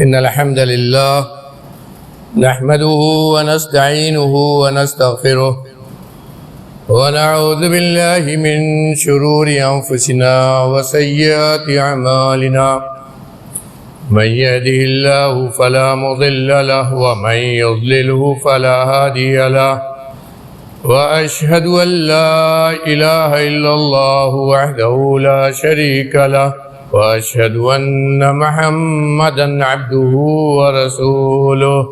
إن الحمد لله نحمده ونستعينه ونستغفره ونعوذ بالله من شرور أنفسنا وسيئات أعمالنا من يهده الله فلا مضل له ومن يضلله فلا هادي له وأشهد أن لا إله إلا الله وحده لا شريك له وأشهد أن محمدا عبده ورسوله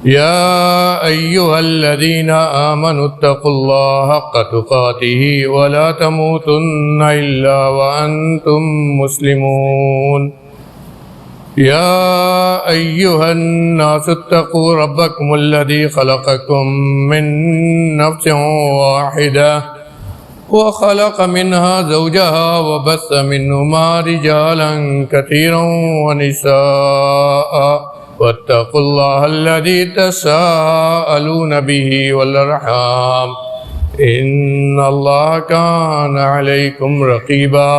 يا أيها الذين آمنوا اتقوا الله حق تقاته ولا تموتن إلا وأنتم مسلمون يا أيها الناس اتقوا ربكم الذي خلقكم من نفس واحدة وخلق منها زوجها وبث منهما رجالا كثيرا ونساء واتقوا الله الذي تساءلون به والأرحام إن الله كان عليكم رقيبا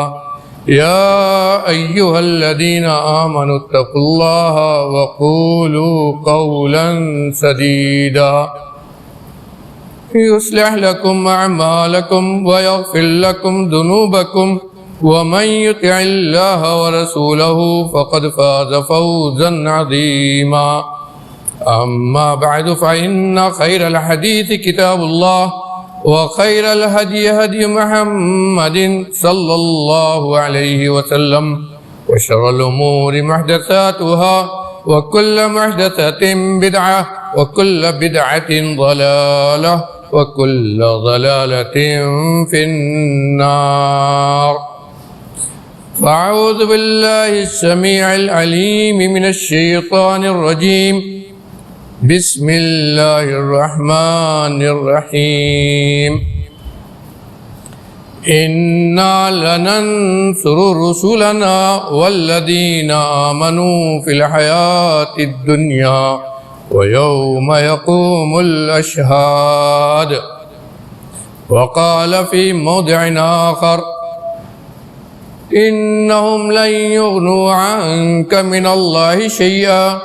يا أيها الذين آمنوا اتقوا الله وقولوا قولا سديدا يصلح لكم أعمالكم ويغفر لكم ذنوبكم ومن يطع الله ورسوله فقد فاز فوزا عظيما أما بعد فإن خير الحديث كتاب الله وخير الهدي هدي محمد صلى الله عليه وسلم وشر الأمور محدثاتها وكل محدثة بدعة وكل بدعة ضلالة وكل ضلالة في النار فأعوذ بالله السميع العليم من الشيطان الرجيم بسم الله الرحمن الرحيم إنا لننصر رسلنا والذين آمنوا في الحياة الدنيا ويوم يقوم الأشهاد وقال في موضع آخر إنهم لن يغنوا عنك من الله شيئا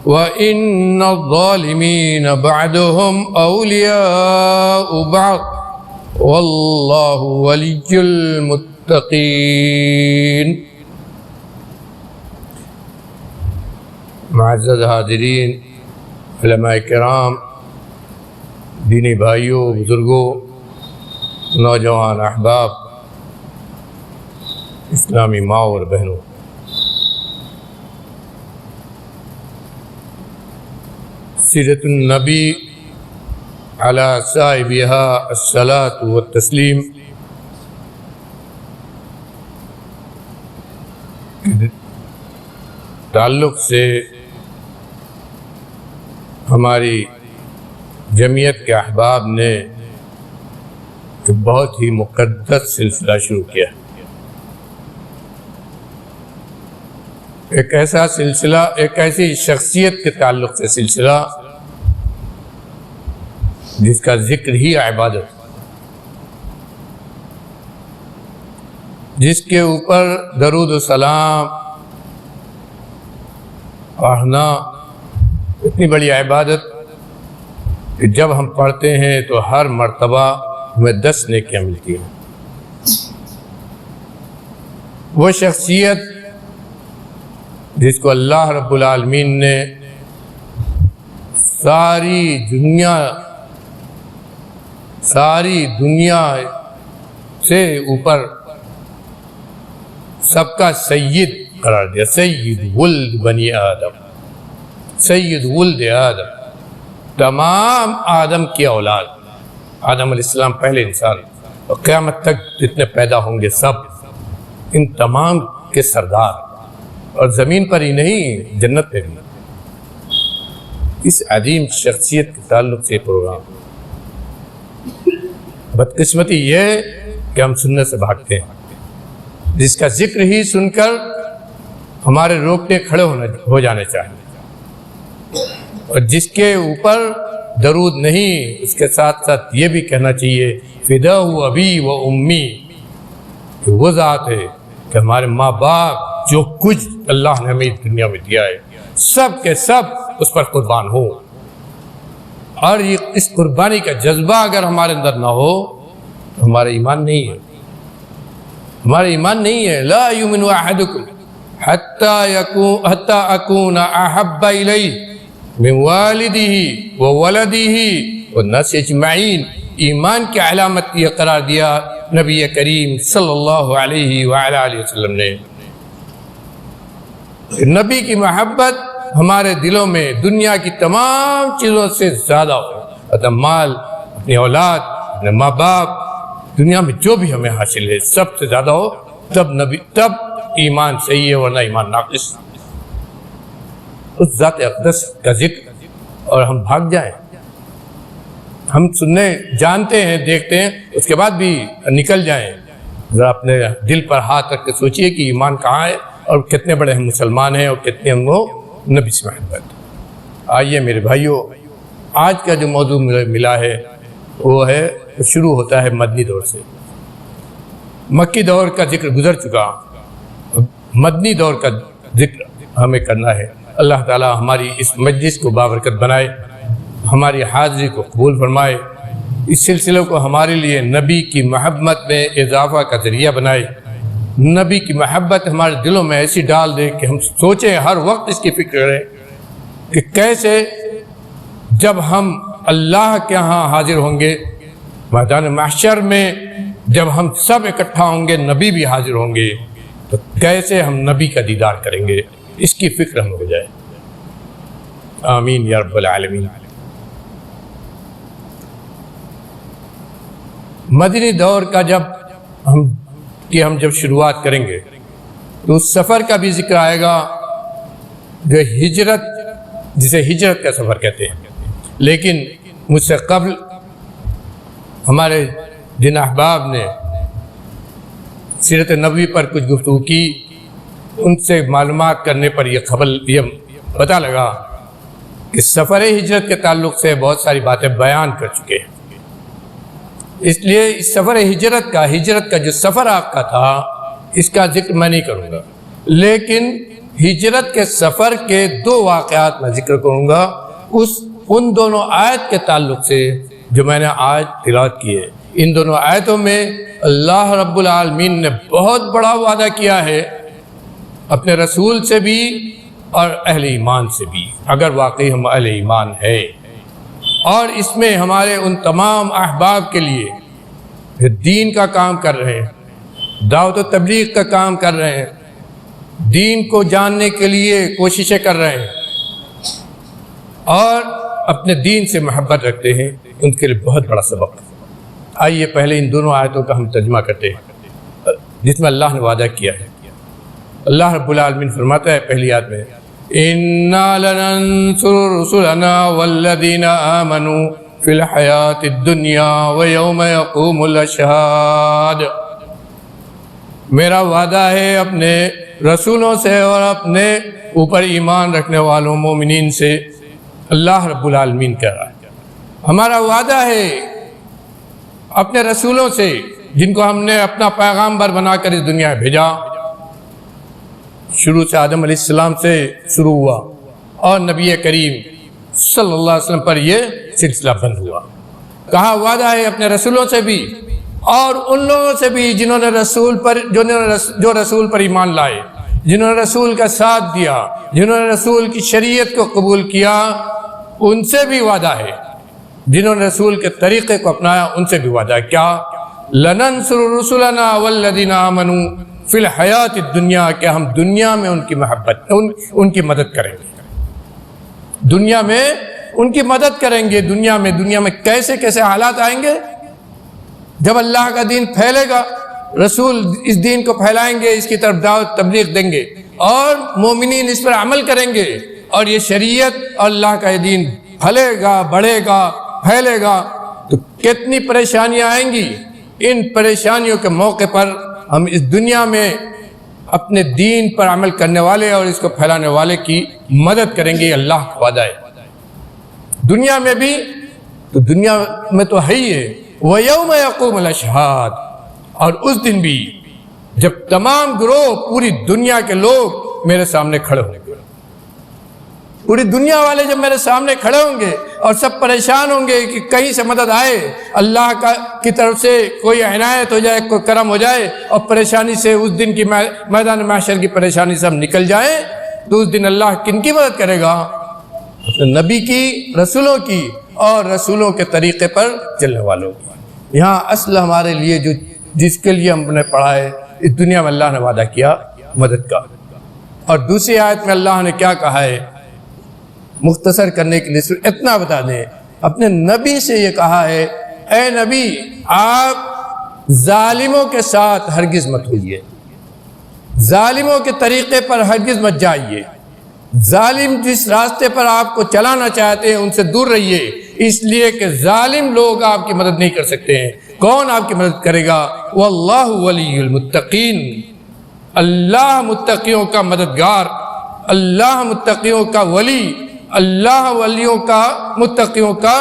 وإن الظالمين بعدهم أولياء بعض والله ولي المتقين. معزز حاضرین، علماء کرام، دینی بھائیوں، بزرگوں، نوجوان احباب، اسلامی ماں اور بہنوں، سیرت النبی علی صاحبها الصلاۃ والتسلیم تعلق سے ہماری جمعیت کے احباب نے ایک بہت ہی مقدس سلسلہ شروع کیا، ایک ایسا سلسلہ، ایک ایسی شخصیت کے تعلق سے سلسلہ جس کا ذکر ہی عبادت، جس کے اوپر درود و سلام پڑھنا اتنی بڑی عبادت کہ جب ہم پڑھتے ہیں تو ہر مرتبہ ہمیں 10 نیکیاں ملتی ہیں۔ وہ شخصیت جس کو اللہ رب العالمین نے ساری دنیا سے اوپر سب کا سید قرار دیا، سید ولد بنی آدم، سید ولد آدم، تمام آدم کی اولاد، آدم علیہ السلام پہلے انسان اور قیامت تک جتنے پیدا ہوں گے سب ان تمام کے سردار، اور زمین پر ہی نہیں جنت پہ بھی۔ اس عظیم شخصیت کے تعلق سے پروگرام، بدقسمتی یہ کہ ہم سننے سے بھاگتے ہیں، جس کا ذکر ہی سن کر ہمارے روکنے کھڑے ہو جانے چاہیے، اور جس کے اوپر درود نہیں، اس کے ساتھ ساتھ یہ بھی کہنا چاہیے فداء ابی و امی، کہ وہ ذات ہے کہ ہمارے ماں باپ جو کچھ اللہ نے ہمیں دنیا میں دیا ہے سب کے سب اس پر قربان ہو. اور یہ اس قربانی کا جذبہ اگر ہمارے اندر نہ ہو تو ہمارا ایمان نہیں ہے. ہمارا ایمان نہیں ہے. لا یؤمن احدکم حتی اکون احب الیہ من والدہ وولدہ والناس اجمعین. ایمان کی علامت یہ قرار دیا نبی کریم صلی اللہ علیہ وآلہ وسلم نے. نبی کی محبت ہمارے دلوں میں دنیا کی تمام چیزوں سے زیادہ ہو. اپنا مال، اپنی اولاد، اپنے ماں باپ، دنیا میں جو بھی ہمیں حاصل ہے سب سے زیادہ ہو، تب ایمان صحیح ہے، ورنہ ایمان ناقص. اس ذات اقدس کا ذکر اور ہم بھاگ جائیں. ہم سننے جانتے ہیں، دیکھتے ہیں، اس کے بعد بھی نکل جائیں. ذرا اپنے دل پر ہاتھ رکھ کے سوچئے کہ ایمان کہاں ہے اور کتنے بڑے ہم مسلمان ہیں اور کتنے ہم وہ نبی سے محبت. آئیے میرے بھائیوں، آج کا جو موضوع ملا ہے وہ ہے، شروع ہوتا ہے مدنی دور سے. مکی دور کا ذکر گزر چکا، مدنی دور کا ذکر ہمیں کرنا ہے. اللہ تعالی ہماری اس مجلس کو بابرکت بنائے، ہماری حاضری کو قبول فرمائے، اس سلسلے کو ہمارے لیے نبی کی محبت میں اضافہ کا ذریعہ بنائے. نبی کی محبت ہمارے دلوں میں ایسی ڈال دے کہ ہم سوچیں، ہر وقت اس کی فکر کریں کہ کیسے جب ہم اللہ کے ہاں حاضر ہوں گے میدان محشر میں، جب ہم سب اکٹھا ہوں گے، نبی بھی حاضر ہوں گے، تو کیسے ہم نبی کا دیدار کریں گے، اس کی فکر ہم ہو جائے. آمین یا رب العالمین. مدنی دور کا جب ہم شروعات کریں گے تو اس سفر کا بھی ذکر آئے گا جو ہجرت، جسے ہجرت کا سفر کہتے ہیں. لیکن مجھ سے قبل ہمارے جن احباب نے سیرت نبوی پر کچھ گفتگو کی، ان سے معلومات کرنے پر یہ پتہ لگا کہ سفر ہجرت کے تعلق سے بہت ساری باتیں بیان کر چکے ہیں. اس لیے اس سفر ہجرت کا جو سفر آپ کا تھا اس کا ذکر میں نہیں کروں گا، لیکن ہجرت کے سفر کے 2 واقعات میں ذکر کروں گا ان دونوں آیت کے تعلق سے جو میں نے آج تلاوت کی ہے. ان دونوں آیتوں میں اللہ رب العالمین نے بہت بڑا وعدہ کیا ہے اپنے رسول سے بھی اور اہل ایمان سے بھی، اگر واقعی ہم اہل ایمان ہے. اور اس میں ہمارے ان تمام احباب کے لیے جو دین کا کام کر رہے ہیں، دعوت و تبلیغ کا کام کر رہے ہیں، دین کو جاننے کے لیے کوششیں کر رہے ہیں اور اپنے دین سے محبت رکھتے ہیں، ان کے لیے بہت بڑا سبق. آئیے پہلے ان دونوں آیتوں کا ہم ترجمہ کرتے ہیں جس میں اللہ نے وعدہ کیا ہے. اللہ رب العالمین فرماتا ہے پہلی آیت میں، اِنَّا لَنَنْصُرُ رُسُلَنَا وَالَّذِينَ آمَنُوا فِي الْحَيَاةِ الدُّنْيَا وَيَوْمَ يَقُومُ الْأَشْهَادُ. میرا وعدہ ہے اپنے رسولوں سے اور اپنے اوپر ایمان رکھنے والوں مومنین سے. اللہ رب العالمین کہہ رہا ہے ہمارا وعدہ ہے اپنے رسولوں سے جن کو ہم نے اپنا پیغامبر بنا کر اس دنیا میں بھیجا. شروع سے آدم علیہ السلام سے شروع ہوا اور نبی کریم صلی اللہ علیہ وسلم پر یہ سلسلہ بند ہوا. کہا وعدہ ہے اپنے رسولوں سے بھی اور ان لوگوں سے بھی جنہوں نے جو رسول پر ایمان لائے، جنہوں نے رسول کا ساتھ دیا، جنہوں نے رسول کی شریعت کو قبول کیا، ان سے بھی وعدہ ہے. جنہوں نے رسول کے طریقے کو اپنایا ان سے بھی وعدہ ہے. کیا؟ لَنَنْصُرُ رُسُلَنَا وَالَّذِينَ آمَنُوا فِي الْحَيَاةِ الدُّنْيَا، کہ ہم دنیا میں ان کی محبت ان کی مدد کریں گے. دنیا میں ان کی مدد کریں گے. دنیا میں کیسے حالات آئیں گے جب اللہ کا دین پھیلے گا، رسول اس دین کو پھیلائیں گے، اس کی طرف دعوت تبلیغ دیں گے اور مومنین اس پر عمل کریں گے اور یہ شریعت اور اللہ کا یہ دین پھلے گا، بڑھے گا، پھیلے گا، تو کتنی پریشانیاں آئیں گی. ان پریشانیوں کے موقع پر ہم اس دنیا میں اپنے دین پر عمل کرنے والے اور اس کو پھیلانے والے کی مدد کریں گے. اللہ کا وعدہ ہے. دنیا میں بھی تو دنیا میں تو ہے ہی ہے. وَيَوْمَ يَقُومُ الْأَشْهَادُ، اور اس دن بھی جب تمام گروہ پوری دنیا کے لوگ میرے سامنے کھڑے ہوں گے، پوری دنیا والے جب میرے سامنے کھڑے ہوں گے اور سب پریشان ہوں گے کہ کہیں سے مدد آئے، اللہ کی طرف سے کوئی عنایت ہو جائے، کوئی کرم ہو جائے، اور پریشانی سے اس دن کی میدان محشر کی پریشانی سے ہم نکل جائیں، تو اس دن اللہ کن کی مدد کرے گا؟ نبی کی، رسولوں کی، اور رسولوں کے طریقے پر چلنے والوں کی۔ یہاں اصل ہمارے لیے جس کے لیے ہم نے پڑھا ہے، اس دنیا میں اللہ نے وعدہ کیا مدد کا، اور دوسری آیت میں اللہ نے کیا کہا ہے؟ مختصر کرنے کے لیے صرف اتنا بتا دیں، اپنے نبی سے یہ کہا ہے، اے نبی آپ ظالموں کے ساتھ ہرگز مت ہوئیے، ظالموں کے طریقے پر ہرگز مت جائیے، ظالم جس راستے پر آپ کو چلانا چاہتے ہیں ان سے دور رہیے، اس لیے کہ ظالم لوگ آپ کی مدد نہیں کر سکتے ہیں۔ کون آپ کی مدد کرے گا؟ واللہ ولی المتقین، اللہ متقیوں کا مددگار، اللہ متقیوں کا ولی، اللہ ولیوں کا متقیوں کا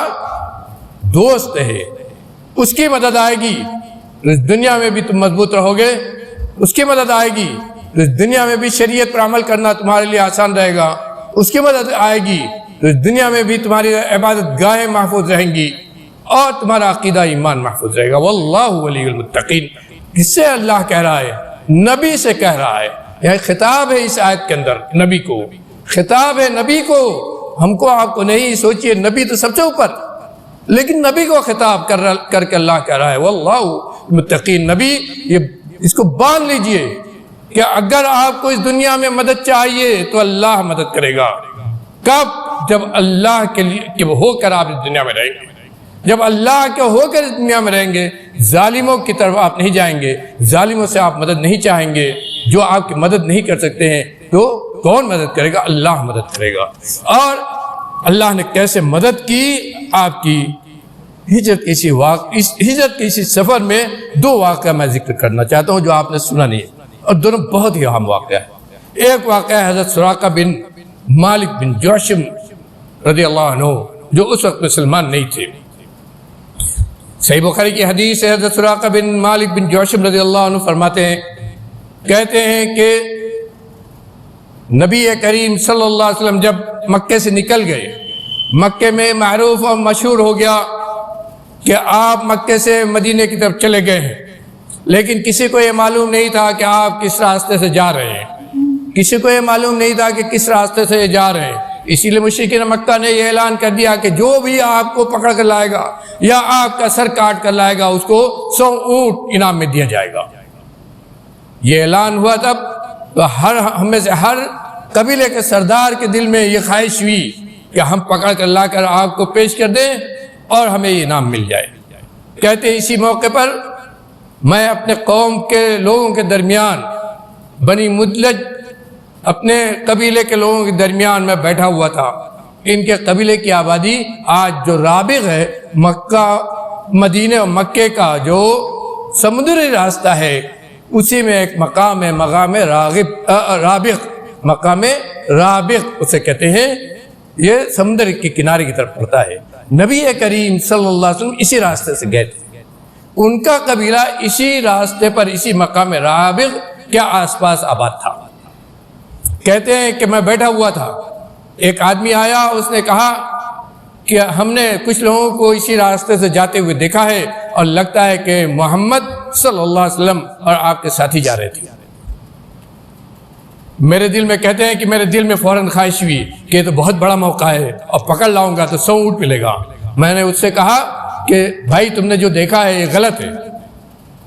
دوست ہے، اس کی مدد آئے گی، اس دنیا میں بھی تم مضبوط رہو گے، اس کی مدد آئے گی، اس دنیا میں بھی شریعت پر عمل کرنا تمہارے لیے آسان رہے گا، اس کی مدد آئے گی، اس دنیا میں بھی تمہاری عبادت گاہیں محفوظ رہیں گی اور تمہارا عقیدہ ایمان محفوظ رہے گا۔ واللہ ولی المتقین، کس سے اللہ کہہ رہا ہے؟ نبی سے کہہ رہا ہے۔ یہ خطاب ہے اس آیت کے اندر نبی کو، خطاب ہے نبی کو، ہم کو آپ کو نہیں۔ سوچئے نبی تو سب سے اوپر، لیکن نبی کو خطاب کر کے اللہ کہہ رہا ہے واللہ متقین۔ نبی یہ اس کو باندھ لیجئے کہ اگر آپ کو اس دنیا میں مدد چاہیے تو اللہ مدد کرے گا۔ کب؟ جب اللہ کے لیے ہو کر آپ اس دنیا میں رہیں گے، جب اللہ کے ہو کر اس دنیا میں رہیں گے، ظالموں کی طرف آپ نہیں جائیں گے، ظالموں سے آپ مدد نہیں چاہیں گے، جو آپ کی مدد نہیں کر سکتے ہیں تو کون مدد کرے گا؟ اللہ مدد کرے گا۔ اور اللہ نے کیسے مدد کی آپ کی؟ ہجرت کے اسی سفر میں دو واقعہ میں ذکر کرنا چاہتا ہوں جو آپ نے سنا نہیں ہے، اور دونوں بہت ہی اہم واقعہ ہے۔ ایک واقعہ حضرت سراقہ بن مالک بن جوشم رضی اللہ عنہ، جو اس وقت مسلمان نہیں تھے۔ صحیح بخاری کی حدیث ہے، حضرت سراقہ بن مالک بن جوشم رضی اللہ عنہ فرماتے ہیں، کہتے ہیں کہ نبی کریم صلی اللہ علیہ وسلم جب مکے سے نکل گئے، مکے میں معروف اور مشہور ہو گیا کہ آپ مکے سے مدینے کی طرف چلے گئے ہیں، لیکن کسی کو یہ معلوم نہیں تھا کہ آپ کس راستے سے جا رہے ہیں، کسی کو یہ معلوم نہیں تھا کہ کس راستے سے جا رہے ہیں۔ اسی لیے مشرکین مکہ نے یہ اعلان کر دیا کہ جو بھی آپ کو پکڑ کر لائے گا یا آپ کا سر کاٹ کر لائے گا اس کو 100 اونٹ انعام میں دیا جائے گا۔ یہ اعلان ہوا تب تو ہم میں سے ہر قبیلے کے سردار کے دل میں یہ خواہش ہوئی کہ ہم پکڑ کر لا کر آپ کو پیش کر دیں اور ہمیں یہ انعام مل جائے۔ کہتے ہیں اسی موقع پر میں اپنے قوم کے لوگوں کے درمیان، بنی مدلج اپنے قبیلے کے لوگوں کے درمیان میں بیٹھا ہوا تھا۔ ان کے قبیلے کی آبادی آج جو رابغ ہے، مکہ مدینہ اور مکے کا جو سمندری راستہ ہے، اسی میں ایک مقام ہے، مقام رابغ، مقام رابغ اسے کہتے ہیں، یہ سمندر کے کنارے کی طرف پڑتا ہے۔ نبی کریم صلی اللہ علیہ وسلم اسی راستے سے گئے تھے، ان کا قبیلہ اسی راستے پر، اسی مقام رابغ کے آس پاس آباد تھا۔ کہتے ہیں کہ میں بیٹھا ہوا تھا، ایک آدمی آیا، اس نے کہا کہ ہم نے کچھ لوگوں کو اسی راستے سے جاتے ہوئے دیکھا ہے اور لگتا ہے کہ محمد صلی اللہ علیہ وسلم اور آپ کے ساتھی جا رہے تھے۔ میرے دل میں، کہتے ہیں کہ میرے دل میں فوراً خواہش ہوئی کہ یہ تو بہت بڑا موقع ہے اور پکڑ لاؤں گا تو 100 اونٹ ملے گا۔ میں نے اس سے کہا کہ بھائی تم نے جو دیکھا ہے یہ غلط ہے،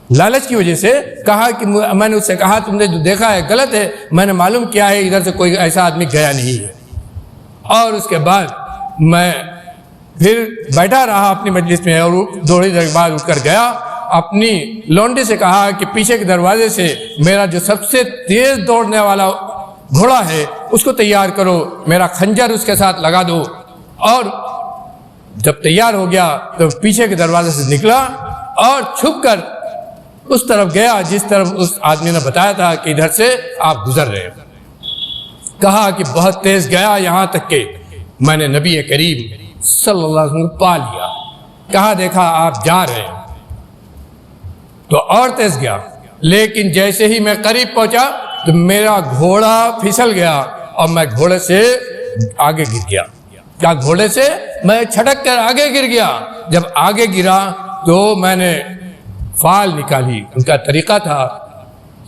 لالچ کی وجہ سے کہا کہ میں نے اس سے کہا تم نے جو دیکھا ہے غلط ہے، میں نے معلوم کیا ہے ادھر سے کوئی ایسا آدمی گیا نہیں ہے۔ اور اس کے بعد میں پھر بیٹھا رہا اپنی مجلس میں، اور تھوڑی دیر بعد اٹھ کر گیا، اپنی لونڈی سے کہا کہ پیچھے کے دروازے سے میرا جو سب سے تیز دوڑنے والا گھوڑا ہے اس کو تیار کرو، میرا خنجر اس کے ساتھ لگا دو۔ اور جب تیار ہو گیا تو پیچھے کے دروازے سے نکلا اور چھپ کر اس طرف گیا جس طرف اس آدمی نے بتایا تھا کہ ادھر سے آپ گزر رہے ہیں۔ کہا کہ بہت تیز گیا، یہاں تک کہ میں نے نبی کریم صلی اللہ علیہ وسلم کو پا لیا۔ کہا دیکھا آپ جا رہے ہیں تو اور تیز گیا، لیکن جیسے ہی میں قریب پہنچا تو میرا گھوڑا پھسل گیا اور میں گھوڑے سے آگے گر گیا. کیا گھوڑے سے میں چھٹک کر آگے گر گیا. جب آگے گرا تو میں نے فال نکالی. ان کا طریقہ تھا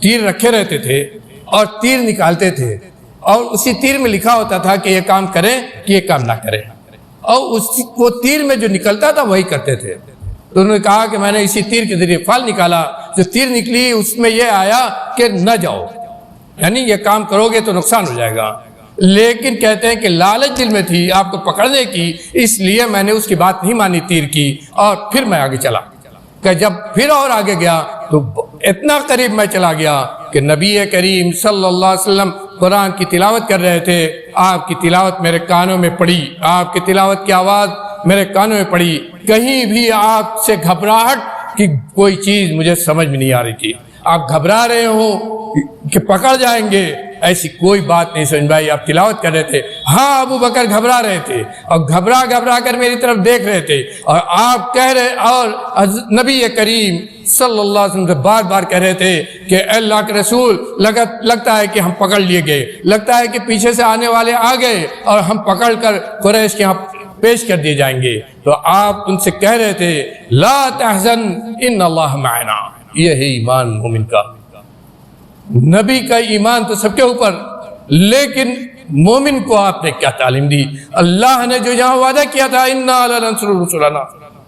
تیر رکھے رہتے تھے اور تیر نکالتے تھے اور اسی تیر میں لکھا ہوتا تھا کہ یہ کام کریں کہ یہ کام نہ کریں, اور وہ تیر میں جو نکلتا تھا وہی کرتے تھے. تو انہوں نے کہا کہ میں نے اسی تیر کے ذریعے فال نکالا. جو تیر نکلی اس میں یہ آیا کہ نہ جاؤ, یعنی یہ کام کرو گے تو نقصان ہو جائے گا. لیکن کہتے ہیں کہ لالچ دل میں تھی آپ کو پکڑنے کی, اس لیے میں نے اس کی بات نہیں مانی تیر کی, اور پھر میں آگے چلا. کہ جب پھر اور آگے گیا تو اتنا قریب میں چلا گیا کہ نبی کریم صلی اللہ علیہ وسلم قرآن کی تلاوت کر رہے تھے. آپ کی تلاوت میرے کانوں میں پڑی, آپ کی تلاوت کی آواز میرے کانوں میں پڑی. کہیں بھی آپ سے گھبراہٹ کی کوئی چیز مجھے سمجھ میں نہیں آ رہی تھی. آپ گھبرا رہے ہو کہ پکڑ جائیں گے, ایسی کوئی بات نہیں سمجھ بھائی. آپ تلاوت کر رہے تھے. ہاں ابو بکر گھبرا رہے تھے اور گھبرا کر میری طرف دیکھ رہے تھے, اور آپ کہہ رہے, اور نبی کریم صلی اللہ علیہ وسلم سے بار بار کہہ رہے تھے کہ اے اللہ کے رسول, لگتا ہے کہ ہم پکڑ لیے گئے, لگتا ہے کہ پیچھے سے آنے والے آ گئے اور ہم پکڑ کر قریش کے یہاں پیش کر دیے جائیں گے. تو آپ ان سے کہہ رہے تھے لا تحزن ان اللہ معنا. یہ ہے ایمان مومن کا. نبی کا ایمان تو سب کے اوپر, لیکن مومن کو آپ نے کیا تعلیم دی؟ اللہ نے جو جہاں وعدہ کیا تھا انا لننصر رسلنا,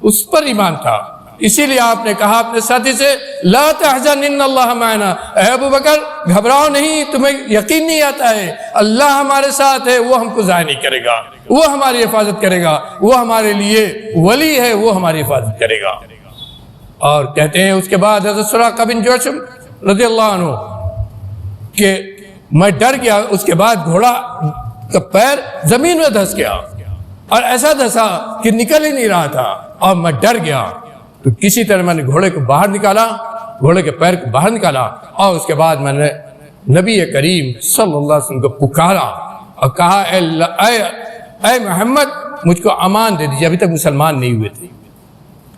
اس پر ایمان تھا. اسی لیے آپ نے کہا اپنے ساتھی سے لا تحزن ان اللہ معنا. اے ابو بکر گھبراؤ نہیں, تمہیں یقین نہیں آتا ہے اللہ ہمارے ساتھ ہے, وہ ہم کو ضائع نہیں کرے گا, وہ ہماری حفاظت کرے گا, وہ ہمارے لیے ولی ہے, وہ ہماری حفاظت کرے گا. اور کہتے ہیں اس کے بعد حضرت سراقہ بن جوشم رضی اللہ عنہ کہ میں ڈر گیا. اس کے بعد گھوڑا کا پیر زمین میں دھس گیا اور ایسا دھسا کہ نکل ہی نہیں رہا تھا, اور میں ڈر گیا. تو کسی طرح میں نے گھوڑے کو باہر نکالا, گھوڑے کے پیر کو باہر نکالا, اور اس کے بعد میں نے نبی کریم صلی اللہ علیہ وسلم کو پکارا اور کہا اے محمد مجھ کو امان دے دیجیے. ابھی تک مسلمان نہیں ہوئے تھے.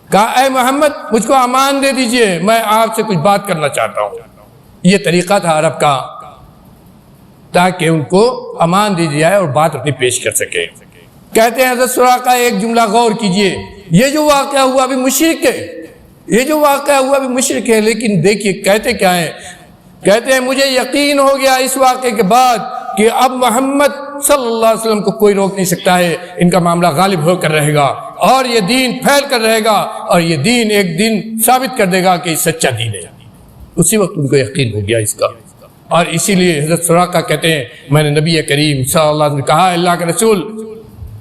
کہا اے محمد مجھ کو امان دے دیجیے, میں آپ سے کچھ بات کرنا چاہتا ہوں. یہ طریقہ تھا عرب کا تاکہ ان کو امان دی جائے اور بات اپنی پیش کر سکے. کہتے ہیں حضرت سراقہ ایک جملہ غور کیجئے, یہ جو واقعہ ہوا بھی مشرک ہے, یہ جو واقعہ ہوا بھی مشرک ہے, لیکن دیکھیے کہتے کیا ہیں. کہتے ہیں مجھے یقین ہو گیا اس واقعے کے بعد کہ اب محمد صلی اللہ علیہ وسلم کو کوئی روک نہیں سکتا ہے, ان کا معاملہ غالب ہو کر رہے گا اور یہ دین پھیل کر رہے گا, اور یہ دین ایک دن ثابت کر دے گا کہ یہ سچا دین ہے. اسی وقت ان کو یقین ہو گیا اس کا. اور اسی لیے حضرت سراقہ کہتے ہیں میں نے نبی کریم صلی اللہ علیہ وسلم نے کہا اللہ کے رسول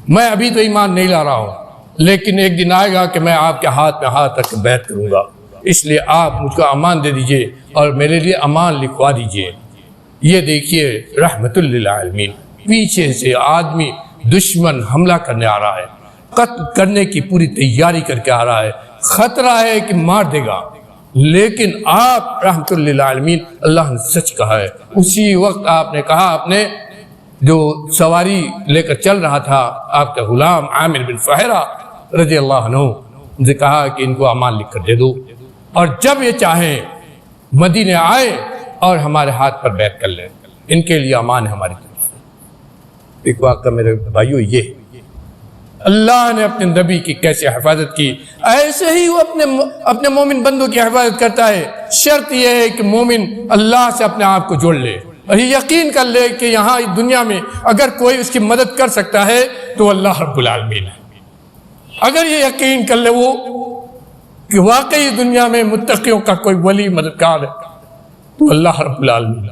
میں ابھی تو ایمان نہیں لا رہا ہوں, لیکن ایک دن آئے گا کہ میں آپ کے ہاتھ میں ہاتھ رکھ کے بیعت کروں گا, اس لیے آپ مجھ کو امان دے دیجئے اور میرے لیے امان لکھوا دیجئے. یہ دیکھیے رحمت للعالمین, پیچھے سے آدمی دشمن حملہ کرنے آ رہا ہے, قتل کرنے کی پوری تیاری کر کے آ رہا ہے, خطرہ ہے کہ مار دے گا, لیکن آپ رحمت للعالمین اللہ نے سچ کہا ہے. اسی وقت آپ نے کہا, آپ نے جو سواری لے کر چل رہا تھا آپ کا غلام عامر بن فہرہ رضی اللہ عنہ, ان سے کہا کہ ان کو امان لکھ کر دے دو, اور جب یہ چاہیں مدینے آئے اور ہمارے ہاتھ پر بیعت کر لیں, ان کے لیے امان ہے ہماری طرف سے. ایک واقعہ میرے بھائیوں, یہ اللہ نے اپنے نبی کی کیسے حفاظت کی, ایسے ہی وہ اپنے مومن بندوں کی حفاظت کرتا ہے. شرط یہ ہے کہ مومن اللہ سے اپنے آپ کو جوڑ لے اور یہ یقین کر لے کہ یہاں دنیا میں اگر کوئی اس کی مدد کر سکتا ہے تو اللہ رب العالمین ہے. اگر یہ یقین کر لے وہ کہ واقعی دنیا میں متقیوں کا کوئی ولی مددگار ہے تو اللہ رب العالمین.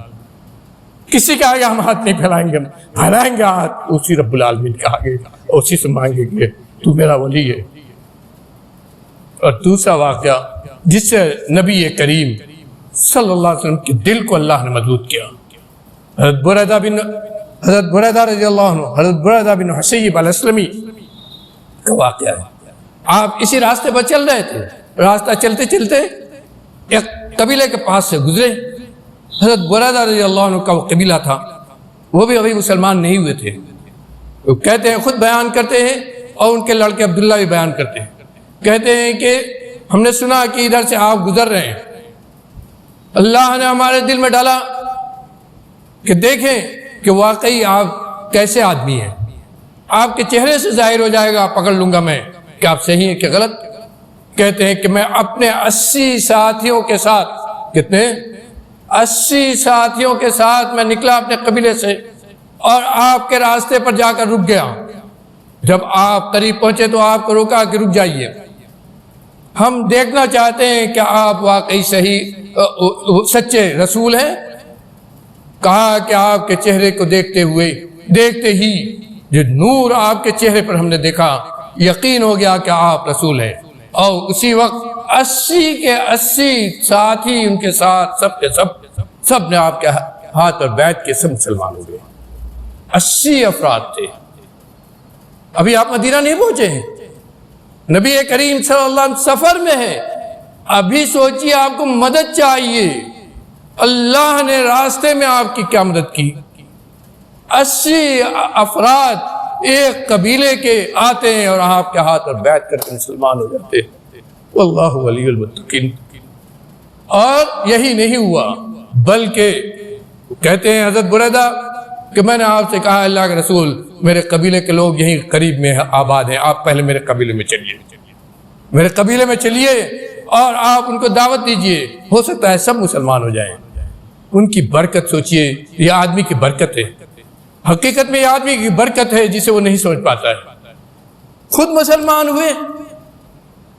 کسی کے آگے ہم ہاتھ نہیں پھیلائیں گے ہاتھ اسی رب العالمین کے آگے, اسی سے مانگیں گے تو میرا ولی ہے. اور دوسرا واقعہ جس سے نبی کریم صلی اللہ علیہ وسلم کے دل کو اللہ نے مضبوط کیا, حضرت بریدہ رضی اللہ عنہ, حضرت بریدہ بن حسیب الاسلمی کا واقعہ ہے. آپ اسی راستے پر چل رہے تھے, راستہ چلتے چلتے ایک قبیلے کے پاس سے گزرے. حضرت بریدہ رضی اللہ عنہ کا وہ قبیلہ تھا, وہ بھی ابھی مسلمان نہیں ہوئے تھے. وہ کہتے ہیں, خود بیان کرتے ہیں اور ان کے لڑکے عبداللہ بھی بیان کرتے ہیں, کہتے ہیں کہ ہم نے سنا کہ ادھر سے آپ گزر رہے ہیں اللہ نے ہمارے دل میں ڈالا کہ دیکھیں کہ واقعی آپ کیسے آدمی ہیں. آپ کے چہرے سے ظاہر ہو جائے گا, پکڑ لوں گا میں کہ آپ صحیح ہیں کہ غلط. کہتے ہیں کہ میں اپنے 80 ساتھیوں کے ساتھ, کتنے 80 ساتھیوں کے ساتھ میں نکلا اپنے قبیلے سے اور آپ کے راستے پر جا کر رک گیا. جب آپ قریب پہنچے تو آپ کو روکا کہ رک جائیے, ہم دیکھنا چاہتے ہیں کہ آپ واقعی صحیح سچے رسول ہیں. کہا کہ آپ کے چہرے کو دیکھتے ہی جو نور آپ کے چہرے پر ہم نے دیکھا, یقین ہو گیا کہ آپ رسول ہیں. اور اسی وقت 80 کے 80 ساتھی ان کے ساتھ سب کے سب نے آپ کے ہاتھ پر بیٹھ کے سب مسلمان ہو گئے. 80 افراد تھے. ابھی آپ مدینہ نہیں پہنچے ہیں, نبی کریم صلی اللہ علیہ وسلم سفر میں ہے. ابھی سوچیے آپ کو مدد چاہیے, اللہ نے راستے میں آپ کی کیا مدد کی. 80 افراد ایک قبیلے کے آتے ہیں اور آپ کے ہاتھ پر بیٹھ کر کے مسلمان ہو جاتے ہیں. واللہ ولی المتقین. اور یہی نہیں ہوا بلکہ کہتے ہیں حضرت بریدہ کہ میں نے آپ سے کہا اللہ کے رسول میرے قبیلے کے لوگ یہیں قریب میں آباد ہیں, آپ پہلے میرے قبیلے میں چلیے, میرے قبیلے میں چلیے اور آپ ان کو دعوت دیجئے, ہو سکتا ہے سب مسلمان ہو جائیں. ان کی برکت سوچئے, یہ آدمی کی برکت ہے. حقیقت میں یہ آدمی کی برکت ہے جسے وہ نہیں سمجھ پاتا ہے. خود مسلمان ہوئے,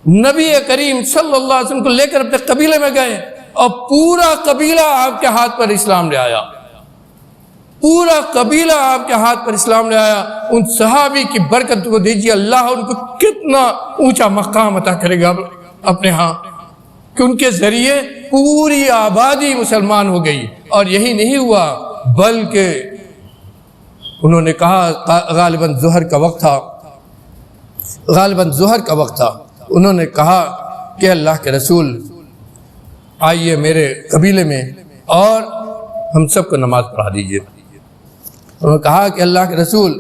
نبی کریم صلی اللہ علیہ وسلم کو لے کر اپنے قبیلے میں گئے اور پورا قبیلہ آپ کے ہاتھ پر اسلام لے آیا. پورا قبیلہ آپ کے ہاتھ پر اسلام لے آیا. ان صحابی کی برکت کو دیجیے, اللہ ان کو کتنا اونچا مقام عطا کرے گا اپنے ہاں, کہ ان کے ذریعے پوری آبادی مسلمان ہو گئی. اور یہی نہیں ہوا بلکہ انہوں نے کہا, غالباً ظہر کا وقت تھا, انہوں نے کہا کہ اللہ کے رسول آئیے میرے قبیلے میں اور ہم سب کو نماز پڑھا دیجیے. انہوں نے کہا کہ اللہ کے رسول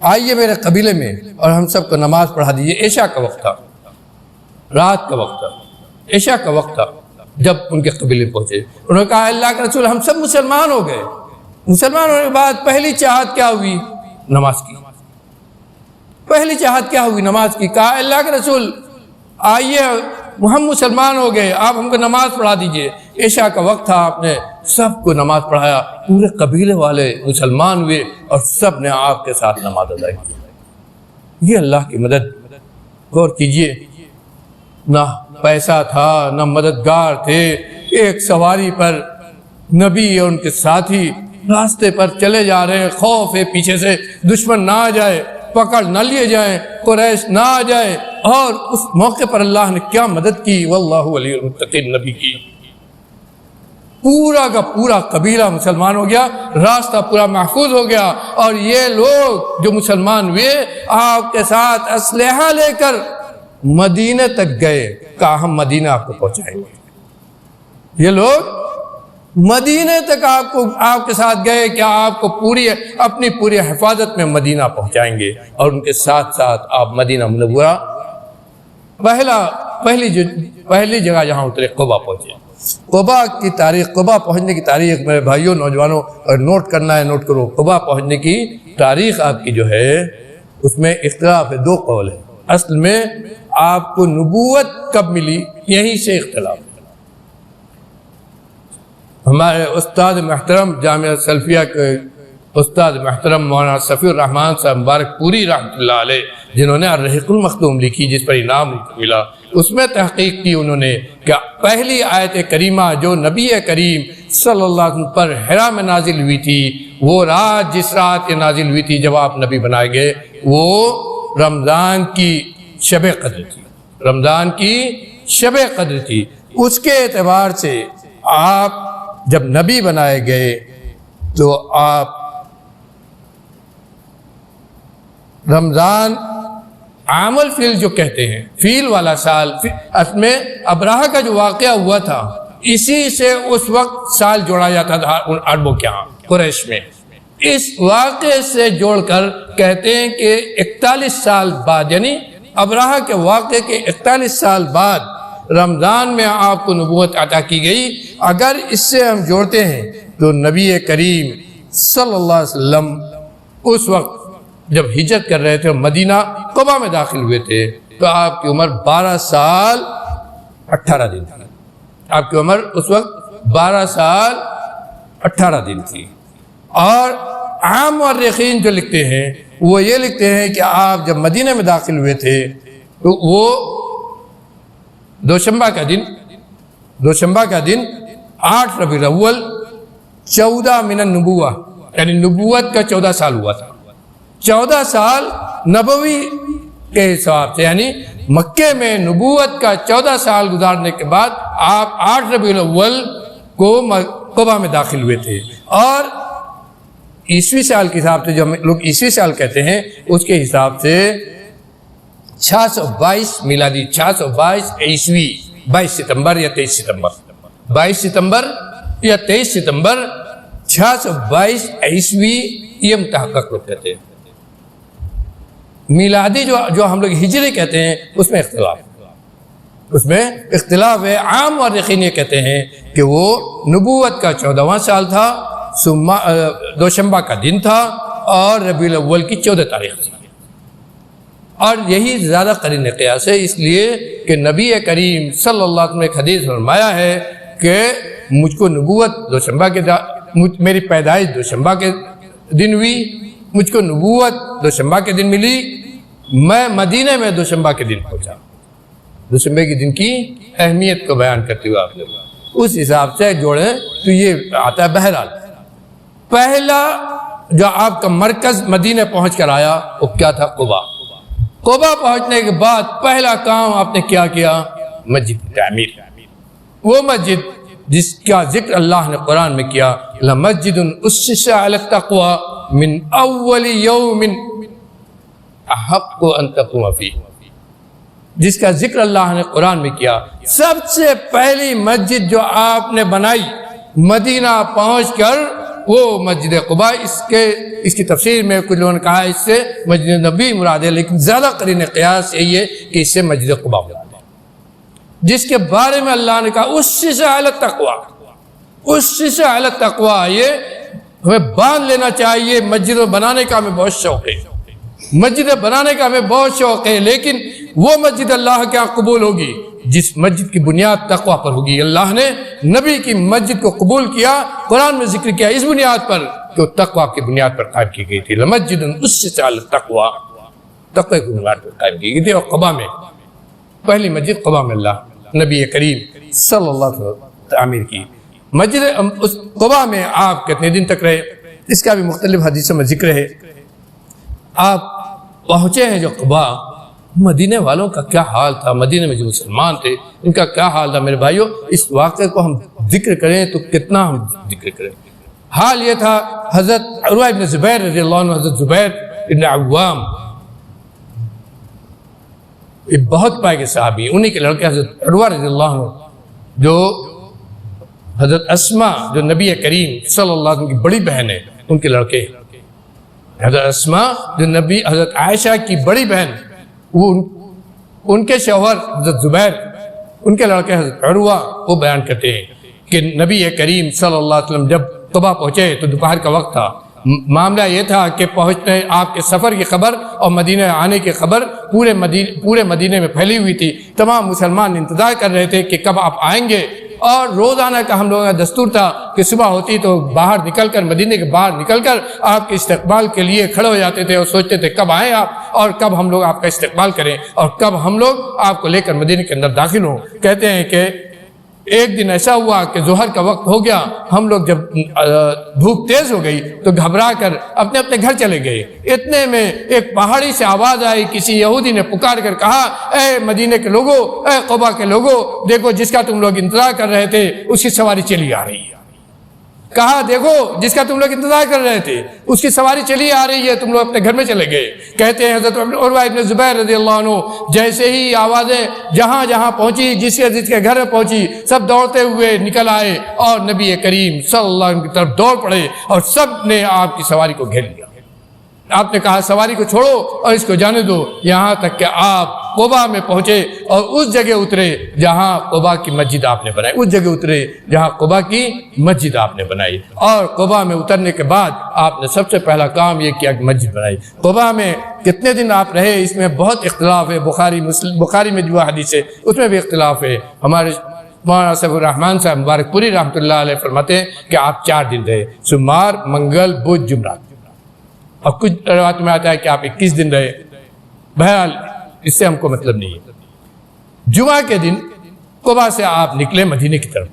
آئیے میرے قبیلے میں اور ہم سب کو نماز پڑھا دیجیے. عشاء کا وقت تھا, رات کا وقت تھا, عشاء کا وقت تھا. جب ان کے قبیلے پہنچے انہوں نے کہا اللہ کے رسول ہم سب مسلمان ہو گئے. مسلمان ہونے کے بعد پہلی چاہت کیا ہوئی؟ نماز کی. پہلی چاہت کیا ہوئی؟ نماز کی. کہا اللہ کے رسول آئیے ہم مسلمان ہو گئے, آپ ہم کو نماز پڑھا دیجئے. عشاء کا وقت تھا, آپ نے سب کو نماز پڑھایا, پورے قبیلے والے مسلمان ہوئے اور سب نے آپ کے ساتھ نماز ادا کی. یہ اللہ کی مدد. غور کیجئے, نہ پیسہ تھا نہ مددگار تھے. ایک سواری پر نبی اور ان کے ساتھی راستے پر چلے جا رہے ہیں, خوف ہے پیچھے سے دشمن نہ آ جائے, پکڑ نہ لیے جائیں, قریش نہ آ جائے. اور اس موقع پر اللہ نے کیا مدد کی, واللہ ولی المتقین نبی کی. پورا کا پورا قبیلہ مسلمان ہو گیا, راستہ پورا محفوظ ہو گیا. اور یہ لوگ جو مسلمان ہوئے آپ کے ساتھ اسلحہ لے کر مدینے تک گئے. کہا ہم مدینہ آپ کو پہنچائیں گے. یہ لوگ مدینے تک آپ کے ساتھ گئے کہ آپ کو اپنی پوری حفاظت میں مدینہ پہنچائیں گے. اور ان کے ساتھ ساتھ آپ مدینہ منورہ پہلی جگہ جہاں اترے قبا پہنچے. قبا کی تاریخ, قبا پہنچنے کی تاریخ میرے بھائیوں نوجوانوں نوٹ کرنا ہے نوٹ کرو. قبا پہنچنے کی تاریخ آپ کی جو ہے اس میں اختلاف ہے, 2 قول ہے. اصل میں آپ کو نبوت کب ملی یہیں سے اختلاف ہے. ہمارے استاد محترم جامعہ سلفیہ کے استاد محترم مولانا صفی الرحمن صاحب مبارک پوری رحمۃ اللہ علیہ, جنہوں نے الرحیق المختوم لکھی جس پر انعام ملا, اس میں تحقیق کی انہوں نے کہ پہلی آیت کریمہ جو نبی کریم صلی اللہ علیہ وسلم پر حرا میں نازل ہوئی تھی, وہ رات جس رات کے نازل ہوئی تھی جب آپ نبی بنائے گئے, وہ رمضان کی شب قدر تھی. رمضان کی شب قدر تھی. اس کے اعتبار سے آپ جب نبی بنائے گئے تو آپ رمضان عام الفیل جو کہتے ہیں, فیل والا سال, اس میں ابراہ کا جو واقعہ ہوا تھا اسی سے اس وقت سال جوڑا جاتا تھا ان عربوں کے ہاں قریش میں. اس واقعے سے جوڑ کر کہتے ہیں کہ 41 سال بعد, یعنی ابراہ کے واقعے کے 41 سال بعد رمضان میں آپ کو نبوت عطا کی گئی۔ اگر اس سے ہم جوڑتے ہیں تو نبی کریم صلی اللہ علیہ وسلم اس وقت جب ہجرت کر رہے تھے اور مدینہ قباء میں داخل ہوئے تھے تو آپ کی عمر 12 سال 18 دن تھی۔ آپ کی عمر اس وقت 12 سال 18 دن تھی۔ اور عام مورخین جو لکھتے ہیں وہ یہ لکھتے ہیں کہ آپ جب مدینہ میں داخل ہوئے تھے تو وہ دوشنبہ کا دن 8 ربیع الاول 14 من النبوہ، یعنی نبوت کا 14 سال ہوا تھا۔ 14 سال نبوی کے حساب سے، یعنی مکے میں نبوت کا 14 سال گزارنے کے بعد آپ 8 ربیع الاول کو قباء میں داخل ہوئے تھے۔ اور عیسوی سال کے حساب سے، جو ہم لوگ عیسوی سال کہتے ہیں، اس کے حساب سے 622 میلادی، 622 عیسوی، 22 ستمبر یا 23 ستمبر، 22 ستمبر یا 23 ستمبر 622 عیسوی، یہ متحقق لوگ کہتے ہیں۔ میلادی جو ہم لوگ ہجری کہتے ہیں اس میں اختلاف ہے۔ عام مورخین یہ کہتے ہیں کہ وہ نبوت کا 14واں سال تھا، دوشنبہ کا دن تھا اور ربیع الاول کی 14 تاریخ تھی۔ اور یہی زیادہ قرین قیاس ہے، اس لیے کہ نبی کریم صلی اللہ علیہ وسلم نے ایک حدیث فرمایا ہے کہ مجھ کو نبوت میری پیدائش دوشنبہ کے دن ہوئی، مجھ کو نبوت دوشنبہ کے دن ملی، میں مدینہ میں دوشنبہ کے دن پہنچا۔ دوشنبہ کے دن کی اہمیت کو بیان کرتے ہوئے آپ اس حساب سے جوڑیں تو یہ آتا ہے۔ بہرحال پہلا جو آپ کا مرکز مدینہ پہنچ کر آیا وہ کیا تھا؟ قباء۔ قباء پہنچنے کے بعد پہلا کام آپ نے کیا کیا؟ مسجد کی تعمیر۔ وہ مسجد جس کا ذکر اللہ نے قرآن میں کیا، لَمَسْجِدٌ أُسِّسَ عَلَى التَّقْوَى مِنْ أَوَّلِ يَوْمٍ أَحَقُّ أَن تَقُومَ فِيهِ، جس کا ذکر اللہ نے قرآن میں کیا۔ سب سے پہلی مسجد جو آپ نے بنائی مدینہ پہنچ کر وہ مسجد قباء۔ اس کی تفسیر میں کچھ لوگوں نے کہا اس سے مسجد نبی مراد ہے، لیکن زیادہ قرین قیاس یہی ہے کہ اس سے مسجد قباء مراد ہے، جس کے بارے میں اللہ نے کہا اُسِّسَ عَلَى التَّقْوَى۔ اُسِّسَ عَلَى التَّقْوَى، یہ ہمیں باندھ لینا چاہیے۔ مسجد بنانے کا ہمیں بہت شوق ہے، مسجد بنانے کا ہمیں بہت شوق ہے، لیکن وہ مسجد اللہ کیا قبول ہوگی جس مسجد کی بنیاد تقوی پر ہوگی۔ اللہ نے نبی کی مسجد کو قبول کیا، قرآن میں ذکر کیا اس بنیاد پر کہ وہ تقوی کی بنیاد پر قائم کی گئی تھی۔ لَمَسْجِدٌ أُسِّسَ عَلَى التَّقْوَى، تقوی کی بنیاد پر قائم کی گئی تھی۔ اور قباء میں پہلی مسجد قباء میں اللہ نبی کریم صلی اللہ علیہ وسلم تعمیر کی مسجد۔ اس قباء میں آپ کتنے دن تک رہے اس کا بھی مختلف حدیثوں میں ذکر ہے۔ آپ پہنچے ہیں جو قباء، مدینہ والوں کا کیا حال تھا، مدینہ میں جو مسلمان تھے ان کا کیا حال تھا؟ میرے بھائیوں، اس واقعے کو ہم ذکر کریں تو کتنا ہم ذکر کریں۔ حال یہ تھا، حضرت عروہ ابن زبیر رضی اللہ عنہ، حضرت زبیر ابن عوام، یہ بہت پائے کے صحابی، انہی کے لڑکے حضرت عروہ رضی اللہ عنہ، جو حضرت اسماء جو نبی کریم صلی اللہ علیہ وسلم کی بڑی بہن ہے ان کے لڑکے، حضرت اسماء جو حضرت عائشہ کی بڑی بہن، وہ ان کے شوہر حضرت زبیر، ان کے لڑکے حضرت عروہ، وہ بیان کرتے ہیں کہ نبی کریم صلی اللہ علیہ وسلم جب قباء پہنچے تو دوپہر کا وقت تھا۔ معاملہ یہ تھا کہ پہنچنے آپ کے سفر کی خبر اور مدینہ آنے کی خبر پورے مدینہ میں پھیلی ہوئی تھی۔ تمام مسلمان انتظار کر رہے تھے کہ کب آپ آئیں گے، اور روزانہ کا ہم لوگوں کا دستور تھا کہ صبح ہوتی تو باہر نکل کر، مدینے کے باہر نکل کر آپ کے استقبال کے لیے کھڑے ہو جاتے تھے اور سوچتے تھے کب آئیں آپ اور کب ہم لوگ آپ کا استقبال کریں اور کب ہم لوگ آپ کو لے کر مدینے کے اندر داخل ہوں۔ کہتے ہیں کہ ایک دن ایسا ہوا کہ ظہر کا وقت ہو گیا، ہم لوگ جب دھوپ تیز ہو گئی تو گھبرا کر اپنے اپنے گھر چلے گئے۔ اتنے میں ایک پہاڑی سے آواز آئی، کسی یہودی نے پکار کر کہا، اے مدینے کے لوگوں، اے قباء کے لوگوں، دیکھو جس کا تم لوگ انتظار کر رہے تھے اس کی سواری چلی آ رہی ہے۔ کہا دیکھو جس کا تم لوگ انتظار کر رہے تھے اس کی سواری چلی آ رہی ہے، تم لوگ اپنے گھر میں چلے گئے۔ کہتے ہیں حضرت عروہ ابن زبیر رضی اللہ عنہ جیسے ہی آوازیں جہاں جہاں پہنچی، جس کے گھر میں پہنچی، سب دوڑتے ہوئے نکل آئے اور نبی کریم صلی اللہ علیہ وسلم کی طرف دوڑ پڑے اور سب نے آپ کی سواری کو گھیر لیا۔ آپ نے کہا سواری کو چھوڑو اور اس کو جانے دو، یہاں تک کہ آپ قبا میں پہنچے اور اس جگہ اترے جہاں قبا کی مسجد آپ نے بنائی، اس جگہ اترے جہاں قبا کی مسجد آپ نے بنائی، اور قبا میں اترنے کے بعد آپ نے سب سے پہلا کام یہ کیا کہ مسجد بنائی۔ قبا میں کتنے دن آپ رہے اس میں بہت اختلاف ہے، بخاری میں جو حدیث ہے اس میں بھی اختلاف ہے۔ ہمارے مولانا سیف الرحمن صاحب مبارک پوری رحمۃ اللہ علیہ فرماتے ہیں کہ آپ 4 دن رہے، سوموار، منگل، بدھ، جمعرات، اور کچھ روایت میں آتا ہے کہ آپ 21 دن رہے۔ بہرحال اس سے ہم کو مطلب نہیں ہے۔ جمعہ کے دن قبا سے آپ نکلے مدینے کی طرف،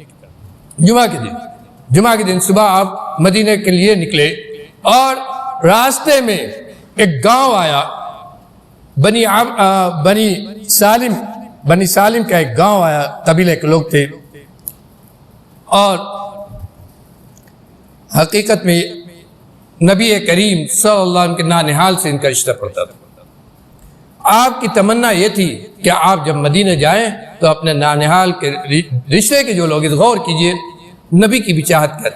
جمعہ کے دن صبح آپ مدینے کے لیے نکلے، اور راستے میں ایک گاؤں آیا، بنی سالم کا ایک گاؤں آیا، قبیلے کے لوگ تھے، اور حقیقت میں نبی کریم صلی اللہ علیہ وسلم کے نانہال سے ان کا رشتہ پڑتا تھا۔ آپ کی تمنا یہ تھی کہ آپ جب مدینہ جائیں تو اپنے نانہال کے رشتے کے جو لوگ، غور کیجئے نبی کی بھی چاہت کر،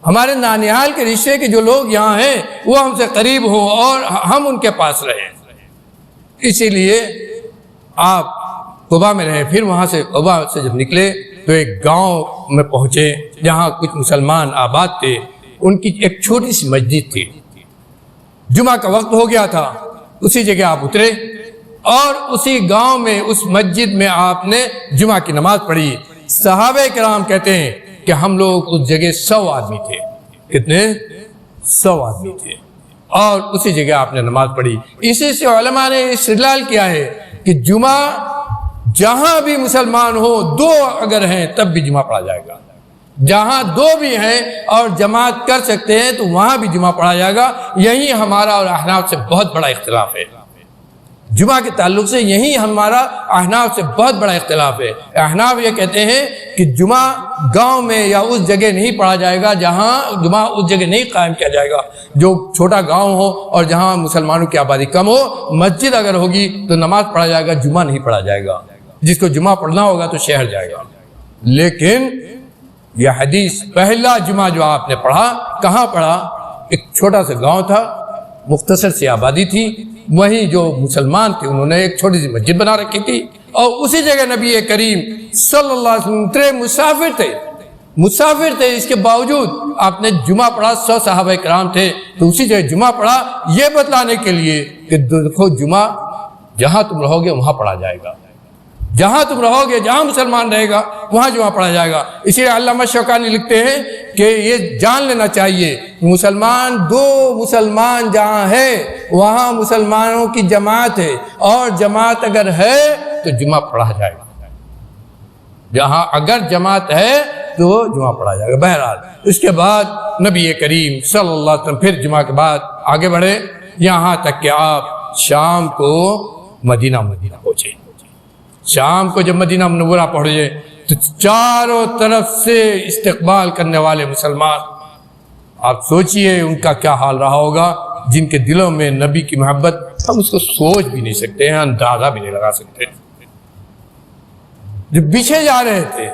ہمارے نانہال کے رشتے کے جو لوگ یہاں ہیں وہ ہم سے قریب ہوں اور ہم ان کے پاس رہیں، اسی لیے آپ قبا میں رہے۔ پھر وہاں سے قبا سے جب نکلے تو ایک گاؤں میں پہنچے جہاں کچھ مسلمان آباد تھے، ان کی ایک چھوٹی سی مسجد تھی، جمعہ کا وقت ہو گیا تھا، اسی جگہ آپ اترے اور اسی گاؤں میں اس مسجد میں آپ نے جمعہ کی نماز پڑھی۔ صحابہ کرام کہتے ہیں کہ ہم لوگ اس جگہ 100 آدمی تھے، کتنے؟ 100 آدمی تھے، اور اسی جگہ آپ نے نماز پڑھی۔ اسی سے علماء نے استدلال کیا ہے کہ جمعہ جہاں بھی مسلمان ہو، 2 اگر ہیں تب بھی جمعہ پڑھا جائے گا، جہاں 2 بھی ہیں اور جماعت کر سکتے ہیں تو وہاں بھی جمعہ پڑھا جائے گا۔ یہی ہمارا اور احناف سے بہت بڑا اختلاف ہے، جمعہ کے تعلق سے یہی ہمارا احناف سے بہت بڑا اختلاف ہے۔ احناف یہ کہتے ہیں کہ جمعہ گاؤں میں یا اس جگہ نہیں پڑھا جائے گا، جہاں جمعہ اس جگہ نہیں قائم کیا جائے گا، جو چھوٹا گاؤں ہو اور جہاں مسلمانوں کی آبادی کم ہو، مسجد اگر ہوگی تو نماز پڑھا جائے گا، جمعہ نہیں پڑھا جائے گا۔ جس کو جمعہ پڑھنا ہوگا تو شہر جائے گا۔ لیکن یہ حدیث پہلا جمعہ جو آپ نے پڑھا، کہاں پڑھا؟ ایک چھوٹا سا گاؤں تھا، مختصر سی آبادی تھی، وہیں جو مسلمان تھے انہوں نے ایک چھوٹی سی مسجد بنا رکھی تھی، اور اسی جگہ نبی کریم صلی اللہ علیہ وسلم مسافر تھے، اس کے باوجود آپ نے جمعہ پڑھا۔ 100 صحابہ کرام تھے تو اسی جگہ جمعہ پڑھا، یہ بتلانے کے لیے کہ دیکھو جمعہ جہاں تم رہو گے وہاں پڑھا جائے گا، جہاں تم رہو گے، جہاں مسلمان رہے گا وہاں جمعہ پڑھا جائے گا۔ اسی لیے علامہ شوکانی لکھتے ہیں کہ یہ جان لینا چاہیے، مسلمان 2 مسلمان جہاں ہے وہاں مسلمانوں کی جماعت ہے، اور جماعت اگر ہے تو جمعہ پڑھا جائے گا، جہاں اگر جماعت ہے تو جمعہ پڑھا جائے گا۔ بہرحال اس کے بعد نبی کریم صلی اللہ علیہ وسلم پھر جمعہ کے بعد آگے بڑھے، یہاں تک کہ آپ شام کو مدینہ پہنچے۔ شام کو جب مدینہ منورہ پہنچے تو چاروں طرف سے استقبال کرنے والے مسلمان، آپ سوچئے ان کا کیا حال رہا ہوگا، جن کے دلوں میں نبی کی محبت ہم اس کو سوچ بھی نہیں سکتے ہیں، اندازہ بھی نہیں لگا سکتے۔ جو پیچھے جا رہے تھے،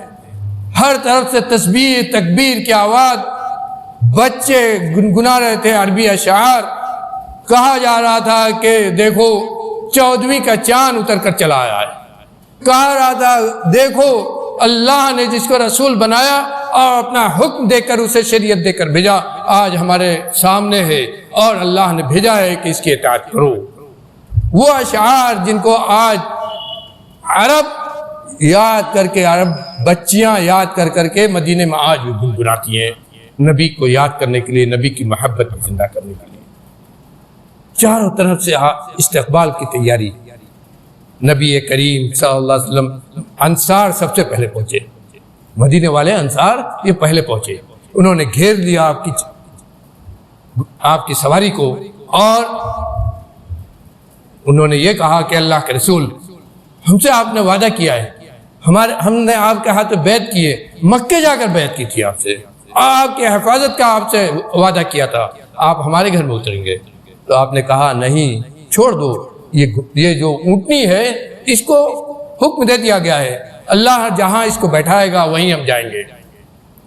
ہر طرف سے تسبیح تکبیر کی آواز، بچے گنگنا رہے تھے عربی اشعار، کہا جا رہا تھا کہ دیکھو 14ویں کا چاند اتر کر چلا آیا ہے، کہا رہا تھا دیکھو اللہ نے جس کو رسول بنایا اور اپنا حکم دے کر اسے شریعت دے کر بھیجا، آج ہمارے سامنے ہے اور اللہ نے بھیجا ہے کہ اس کی اطاعت کرو۔ وہ اشعار جن کو آج عرب یاد کر کے، عرب بچیاں یاد کر کر کے مدینے میں آج بھی گنگناتی ہیں، نبی کو یاد کرنے کے لیے، نبی کی محبت کو زندہ کرنے کے لیے۔ چاروں طرف سے استقبال کی تیاری، نبی کریم صلی اللہ علیہ وسلم، انصار سب سے پہلے پہنچے، مدینے والے انصار یہ پہلے پہنچے، انہوں نے گھیر لیا آپ کی سواری کو، اور انہوں نے یہ کہا کہ اللہ کے رسول، ہم سے آپ نے وعدہ کیا ہے، ہم نے آپ کے ہاتھ بیعت کی ہے، مکے جا کر بیعت کی تھی آپ سے، آپ کی حفاظت کا آپ سے وعدہ کیا تھا، آپ ہمارے گھر میں اتریں گے۔ تو آپ نے کہا نہیں، چھوڑ دو، یہ جو اونٹنی ہے اس کو حکم دے دیا گیا ہے، اللہ جہاں اس کو بیٹھائے گا وہیں ہم جائیں گے۔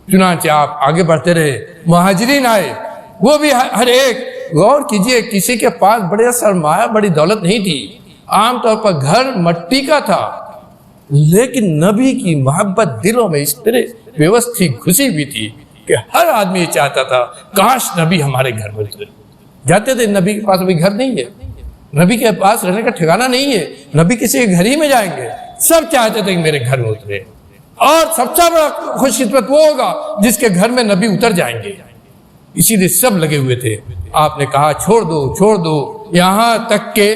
چنانچہ آپ آگے بڑھتے رہے، مہاجرین آئے، وہ بھی ہر ایک، غور کیجئے کسی کے پاس بڑے سرمایہ، بڑی دولت نہیں تھی، عام طور پر گھر مٹی کا تھا، لیکن نبی کی محبت دلوں میں اس طرح ویوستھی گھسی ہوئی تھی کہ ہر آدمی یہ چاہتا تھا کاش نبی ہمارے گھر میں اترے۔ جاتے تھے نبی کے پاس ابھی گھر نہیں ہے، نبی کے پاس رہنے کا ٹھکانہ نہیں ہے، نبی کسی کے گھر ہی میں جائیں گے، سب چاہتے تھے کہ میرے گھر میں اترے، اور سب سے بڑا خوش قسمت وہ ہوگا جس کے گھر میں نبی اتر جائیں گے۔ اسی لیے سب لگے ہوئے تھے۔ آپ نے کہا چھوڑ دو، یہاں تک کہ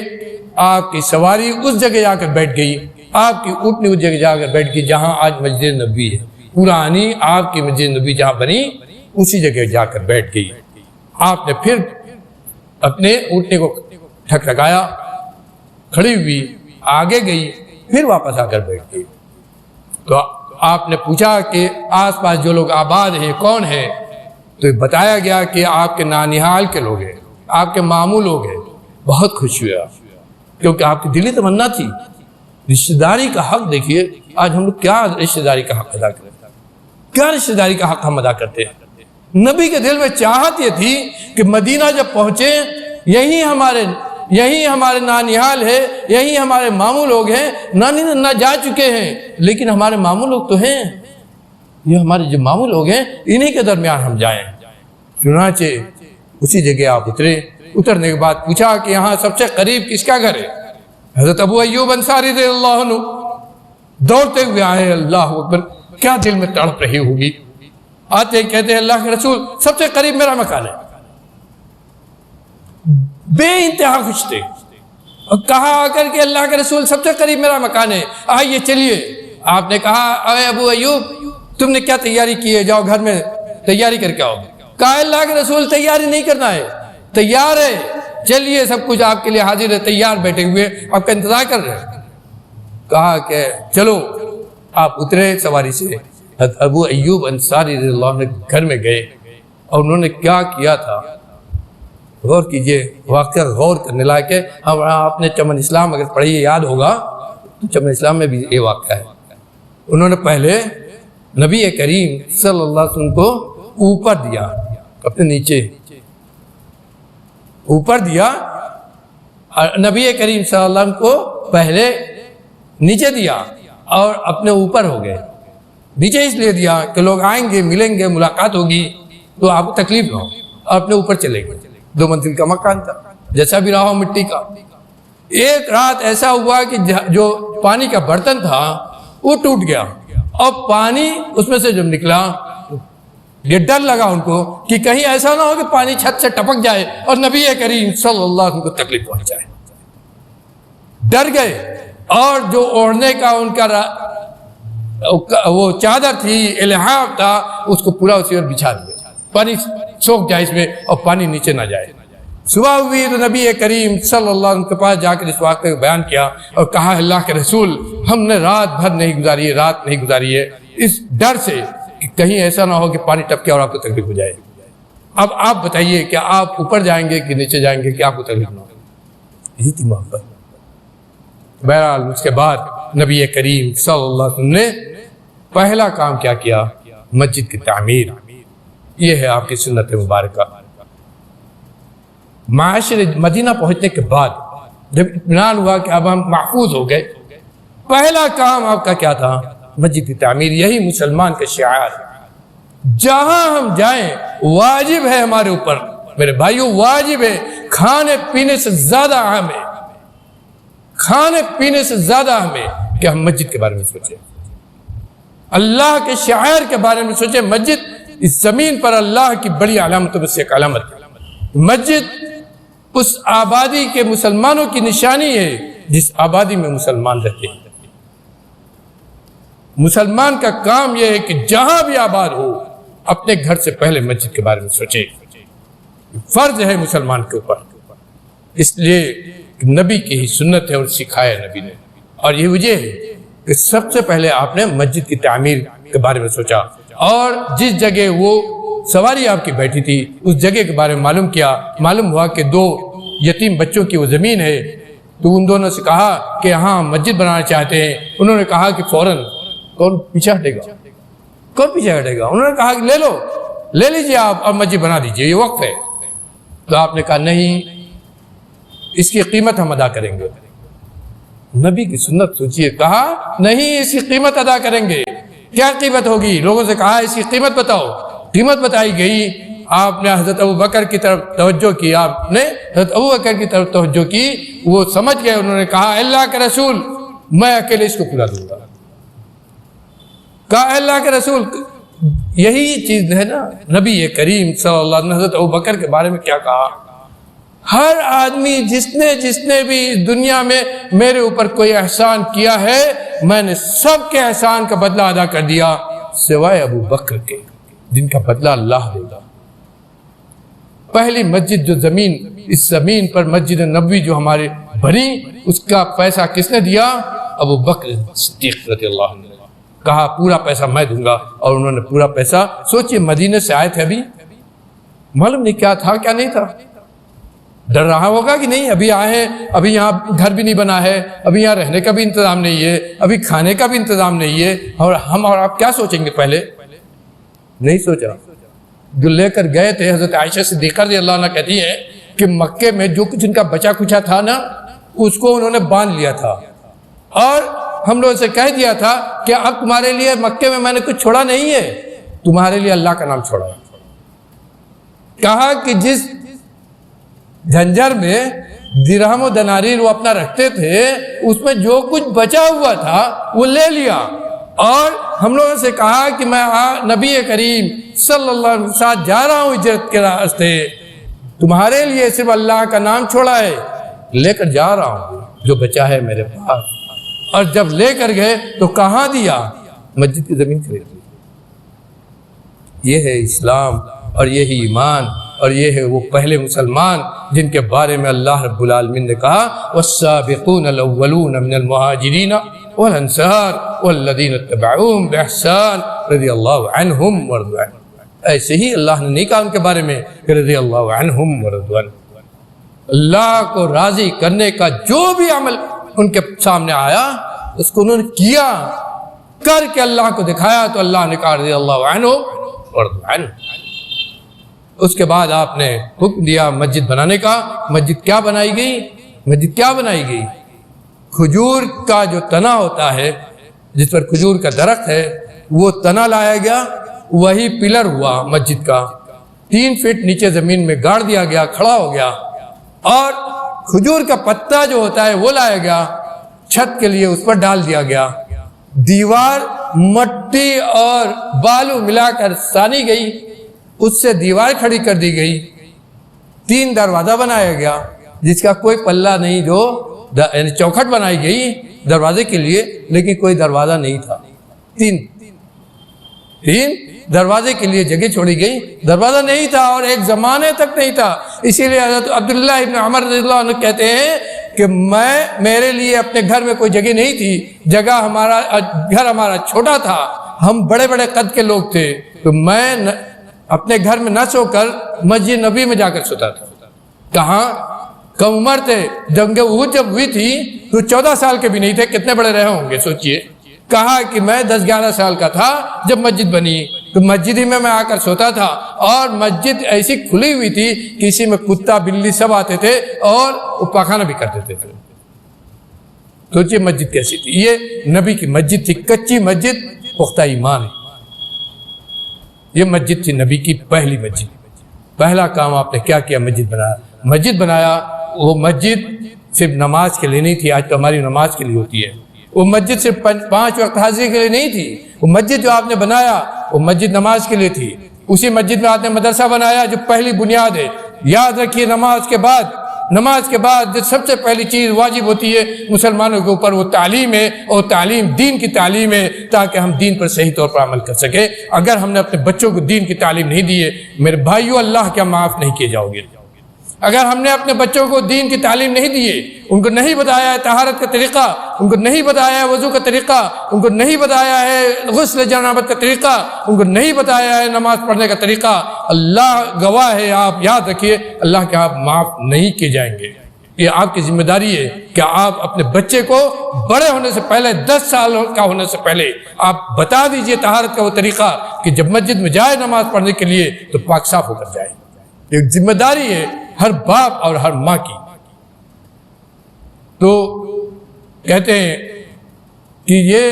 آپ کی سواری اس جگہ جا کر بیٹھ گئی، آپ کی اونٹنی اس جگہ جا کر بیٹھ گئی جہاں آج مسجد نبوی ہے، پرانی آپ کی مسجد نبوی جہاں بنی اسی جگہ جا کر بیٹھ گئی۔ آپ نے پھر اپنے اونٹنی کو ٹھکٹھکایا، کھڑی ہوئی، آگے گئی، پھر واپس آ کر بیٹھ گئی۔ تو آپ نے پوچھا کہ آس پاس جو لوگ آباد ہیں کون ہیں؟ تو بتایا گیا کہ آپ کے نانیہال کے لوگ ہیں، آپ کے ماموں لوگ ہیں۔ بہت خوش ہوا کیونکہ آپ کی دلی تمنا تھی۔ رشتہ داری کا حق دیکھیے، آج ہم لوگ کیا رشتہ داری کا حق ادا کرتے ہیں، کیا رشتہ داری کا حق ہم ادا کرتے ہیں؟ نبی کے دل میں چاہت یہ تھی کہ مدینہ جب پہنچے یہی ہمارے نانیہال ہے، یہی ہمارے ماموں لوگ ہیں، نانی نانا جا چکے ہیں لیکن ہمارے ماموں لوگ تو ہیں، یہ ہمارے جو ماموں لوگ ہیں انہی کے درمیان ہم جائیں۔ چنانچہ اسی جگہ آپ اترنے کے بعد پوچھا کہ یہاں سب سے قریب کس کا گھر ہے؟ حضرت ابو ایوب انصاری رضی اللہ عنہ دوڑتے ہوئے آئے، اللہ اکبر، کیا دل میں تڑپ رہی ہوگی، آتے کہتے ہیں اللہ کے رسول سب سے قریب میرا مکان ہے۔ بے انتہا خوش تھے، اور کہا آ کر کہ اللہ کے رسول سب سے قریب میرا مکان ہے، آئیے چلیے۔ آپ نے کہا اے ابو ایوب تم نے کیا تیاری کی ہے، جاؤ گھر میں تیاری کر کے آؤ۔ کہا اللہ کے رسول تیاری نہیں کرنا ہے، تیار ہے، چلیے سب کچھ آپ کے لیے حاضر ہے، تیار بیٹھے ہوئے آپ کا انتظار کر رہے ہیں۔ کہا کہ چلو، آپ اترے سواری سے، ابو ایوب انصاری رضی اللہ عنہ گھر میں گئے، اور انہوں نے کیا کیا تھا غور کیجئے، واقعہ غور کرنے لائق ہے۔ آپ نے چمن اسلام اگر پڑھی یاد ہوگا تو چمن اسلام میں بھی یہ واقعہ ہے۔ انہوں نے پہلے نبی کریم صلی اللہ علیہ وسلم کو اوپر دیا، اپنے نیچے اوپر دیا، نبی کریم صلی اللہ علیہ وسلم کو پہلے نیچے دیا اور اپنے اوپر ہو گئے۔ نیچے اس لیے دیا کہ لوگ آئیں گے، ملیں گے، ملاقات ہوگی تو آپ کو تکلیف نہ ہو، اور اپنے اوپر چلے گئے۔ 2 منزل کا مکان تھا، جیسا بھی رہا ہو مٹی کا۔ ایک رات ایسا ہوا کہ جو پانی کا برتن تھا وہ ٹوٹ گیا، اور پانی اس میں سے جب نکلا یہ ڈر لگا ان کو کہ کہیں ایسا نہ ہو کہ پانی چھت سے ٹپک جائے اور نبی کریم صلی اللہ علیہ وسلم کو تکلیف پہنچ جائے۔ ڈر گئے، اور جو اوڑھنے کا ان کا وہ چادر تھی، الحاف تھا، اس کو پورا اسی پر بچھا دیا، پانی سوکھ جائے اس میں اور پانی نیچے نہ جائے۔ صبح ہوئی تو نبی کریم صلی اللہ علیہ وسلم کے پاس جا کر اس واقعے کو بیان کیا اور کہا اللہ کے رسول ہم نے رات بھر نہیں گزاری ہے اس ڈر سے کہ کہیں ایسا نہ ہو کہ پانی ٹپکے اور آپ کو تکلیف ہو جائے۔ اب آپ بتائیے کہ آپ اوپر جائیں گے کہ نیچے جائیں گے کہ آپ کو تکلیف نہ ہو؟ یہی تھی محبت۔ بہرحال اس کے بعد نبی کریم صلی اللہ علیہ وسلم نے پہلا کام کیا کیا؟ مسجد کی تعمیر۔ یہ ہے آپ کی سنت مبارکہ۔ معاشر مدینہ پہنچنے کے بعد جب اطمینان ہوا کہ اب ہم محفوظ ہو گئے، پہلا کام آپ کا کیا تھا؟ مسجد کی تعمیر۔ یہی مسلمان کا شعار ہے، جہاں ہم جائیں واجب ہے ہمارے اوپر، میرے بھائیوں واجب ہے، کھانے پینے سے زیادہ اہم ہے، کھانے پینے سے زیادہ اہم ہے کہ ہم مسجد کے بارے میں سوچیں، اللہ کے شعائر کے بارے میں سوچیں۔ مسجد اس زمین پر اللہ کی بڑی علامتوں میں سے ایک علامت ہے۔ مسجد اس آبادی کے مسلمانوں کی نشانی ہے جس آبادی میں مسلمان رہتے ہیں۔ مسلمان کا کام یہ ہے کہ جہاں بھی آباد ہو اپنے گھر سے پہلے مسجد کے بارے میں سوچے، فرض ہے مسلمان کے اوپر، اس لیے نبی کی ہی سنت ہے اور سکھایا نبی نے، اور یہ وجہ ہے کہ سب سے پہلے آپ نے مسجد کی تعمیر کے بارے میں سوچا، اور جس جگہ وہ سواری آپ کی بیٹھی تھی اس جگہ کے بارے میں معلوم کیا۔ معلوم ہوا کہ 2 یتیم بچوں کی وہ زمین ہے، تو ان دونوں سے کہا کہ ہاں مسجد بنانا چاہتے ہیں۔ انہوں نے کہا کہ فوراً کون پیچھے ہٹے گا، کون پیچھے ہٹے گا؟ انہوں نے کہا کہ لے لیجیے آپ اور مسجد بنا دیجیے، یہ وقف ہے۔ تو آپ نے کہا نہیں، اس کی قیمت ہم ادا کریں گے۔ نبی کی سنت سوچیے، کہا نہیں اس کی قیمت ادا کریں گے۔ کیا قیمت ہوگی؟ لوگوں سے کہا اس کی قیمت بتاؤ، قیمت بتائی گئی۔ آپ نے حضرت ابوبکر کی طرف توجہ کی، آپ نے حضرت ابوبکر کی طرف توجہ کی، وہ سمجھ گئے، انہوں نے کہا اللہ کے رسول میں اکیلے اس کو پورا دوں گا۔ کہا اللہ کے رسول، یہی چیز ہے نا نبی کریم صلی اللہ علیہ وسلم نے حضرت ابوبکر کے بارے میں کیا کہا؟ ہر آدمی جس نے بھی دنیا میں میرے اوپر کوئی احسان کیا ہے، میں نے سب کے احسان کا بدلہ ادا کر دیا سوائے ابو بکر کے، جن کا بدلہ اللہ دے گا۔ پہلی مسجد جو اس زمین پر مسجد نبوی جو ہمارے بنی، اس کا پیسہ کس نے دیا؟ ابو بکر صدیق رضی اللہ عنہ نے کہا پورا پیسہ میں دوں گا، اور انہوں نے پورا پیسہ، سوچئے مدینے سے آئے تھے، ابھی معلوم نہیں کیا تھا کیا نہیں تھا، ڈر رہا ہوگا کہ نہیں ابھی آئے ہیں، ابھی یہاں گھر بھی نہیں بنا ہے، ابھی یہاں رہنے کا بھی انتظام نہیں ہے، ابھی کھانے کا بھی انتظام نہیں ہے، اور ہم اور آپ کیا سوچیں گے؟ پہلے نہیں سوچا۔ جو لے کر گئے تھے، حضرت عائشہ صدیقہ رضی اللہ عنہ کہتی ہے کہ مکے میں جو کچھ ان کا بچا کچھا تھا نا، اس کو انہوں نے باندھ لیا تھا، اور ہم لوگوں سے کہہ دیا تھا کہ اب تمہارے لیے مکے میں نے کچھ چھوڑا نہیں ہے، تمہارے لیے اللہ کا نام چھوڑا ہے۔ کہا کہ جس جھنجر میں درہم و دنانیر وہ اپنا رکھتے تھے، اس میں جو کچھ بچا ہوا تھا وہ لے لیا، اور ہم لوگوں سے کہا کہ میں نبی کریم صلی اللہ علیہ وسلم کے ساتھ جا رہا ہوں ہجرت کے راستے، تمہارے لیے صرف اللہ کا نام چھوڑا ہے، لے کر جا رہا ہوں جو بچا ہے میرے پاس۔ اور جب لے کر گئے تو کہاں دیا؟ مسجد کی زمین خرید لی۔ یہ ہے اسلام، اور یہی ایمان، اور یہ ہے وہ پہلے مسلمان جن کے بارے میں اللہ رب العالمین نے کہا والسابقون الاولون من المہاجرین والانصار والذین اتبعوهم باحسان رضی اللہ عنہم ورضوا عنہم۔ ایسے ہی اللہ نے نہیں کہا ان کے بارے میں کہ رضی اللہ عنہم ورضوا عنہم، اللہ کو راضی کرنے کا جو بھی عمل ان کے سامنے آیا اس کو انہوں نے کیا، کر کے اللہ کو دکھایا، تو اللہ نے کہا رضی اللہ عنہ ورضوا عنہ۔ اس کے بعد آپ نے حکم دیا مسجد بنانے کا۔ مسجد کیا بنائی گئی؟ مسجد کیا بنائی گئی؟ کھجور کا جو تنا ہوتا ہے، جس پر کھجور کا درخت ہے، وہ تنا لایا گیا، وہی پلر ہوا مسجد کا، 3 فٹ نیچے زمین میں گاڑ دیا گیا، کھڑا ہو گیا، اور کھجور کا پتا جو ہوتا ہے وہ لایا گیا، چھت کے لیے اس پر ڈال دیا گیا، دیوار مٹی اور بالو ملا کر سانی گئی، اس سے دیوار کھڑی کر دی گئی، 3 دروازہ بنایا گیا جس کا کوئی پلہ نہیں، جو یعنی چوکھٹ بنائی گئی دروازے کے لیے، لیکن کوئی دروازہ نہیں تھا، 3 دروازے کے لیے جگہ چھوڑی گئی، دروازہ نہیں تھا، اور ایک زمانے تک نہیں تھا۔ اسی لیے حضرت عبداللہ ابن عمر رضی اللہ عنہ کہتے ہیں کہ میرے لیے اپنے گھر میں کوئی جگہ نہیں تھی، گھر ہمارا چھوٹا تھا، ہم بڑے بڑے قد کے لوگ تھے، تو میں اپنے گھر میں نہ سو کر مسجد نبی میں جا کر سوتا تھا۔ کہاں؟ کم عمر تھے، جنگ احد جب ہوئی تھی تو 14 سال کے بھی نہیں تھے، کتنے بڑے رہے ہوں گے سوچئے۔ کہا کہ میں 10-11 سال کا تھا جب مسجد بنی، تو مسجد ہی میں آ کر سوتا تھا، اور مسجد ایسی کھلی ہوئی تھی کہ اسی میں کتا بلی سب آتے تھے، اور وہ پاخانہ بھی کرتے تھے۔ سوچئے مسجد کیسی تھی۔ یہ نبی کی مسجد تھی، کچی مسجد، پختہ ایمان ہے۔ یہ مسجد تھی نبی کی پہلی مسجد۔ پہلا کام آپ نے کیا کیا؟ مسجد بنایا۔ وہ مسجد صرف نماز کے لیے نہیں تھی، آج تو ہماری نماز کے لیے ہوتی ہے۔ وہ مسجد صرف 5 وقت حاضری کے لیے نہیں تھی، وہ مسجد جو آپ نے بنایا وہ مسجد نماز کے لیے تھی۔ اسی مسجد میں آپ نے مدرسہ بنایا جو پہلی بنیاد ہے۔ یاد رکھیے نماز کے بعد جو سب سے پہلی چیز واجب ہوتی ہے مسلمانوں کے اوپر، وہ تعلیم ہے، اور تعلیم دین کی تعلیم ہے، تاکہ ہم دین پر صحیح طور پر عمل کر سکیں۔ اگر ہم نے اپنے بچوں کو دین کی تعلیم نہیں دی ہے، میرے بھائیو، اللہ کیا معاف نہیں کیے جاؤ گے۔ اگر ہم نے اپنے بچوں کو دین کی تعلیم نہیں دی ہے، ان کو نہیں بتایا ہے طہارت کا طریقہ، ان کو نہیں بتایا ہے وضو کا طریقہ، ان کو نہیں بتایا ہے غسل جنابت کا طریقہ، ان کو نہیں بتایا ہے نماز پڑھنے کا طریقہ، اللہ گواہ ہے، آپ یاد رکھیے اللہ کے آپ معاف نہیں کیے جائیں گے۔ یہ آپ کی ذمہ داری ہے کہ آپ اپنے بچے کو بڑے ہونے سے پہلے، 10 سال کا ہونے سے پہلے آپ بتا دیجئے طہارت کا وہ طریقہ، کہ جب مسجد میں جائے نماز پڑھنے کے لیے تو پاک صاف ہو کر جائے۔ ایک ذمہ داری ہے ہر باپ اور ہر ماں کی۔ تو کہتے ہیں کہ یہ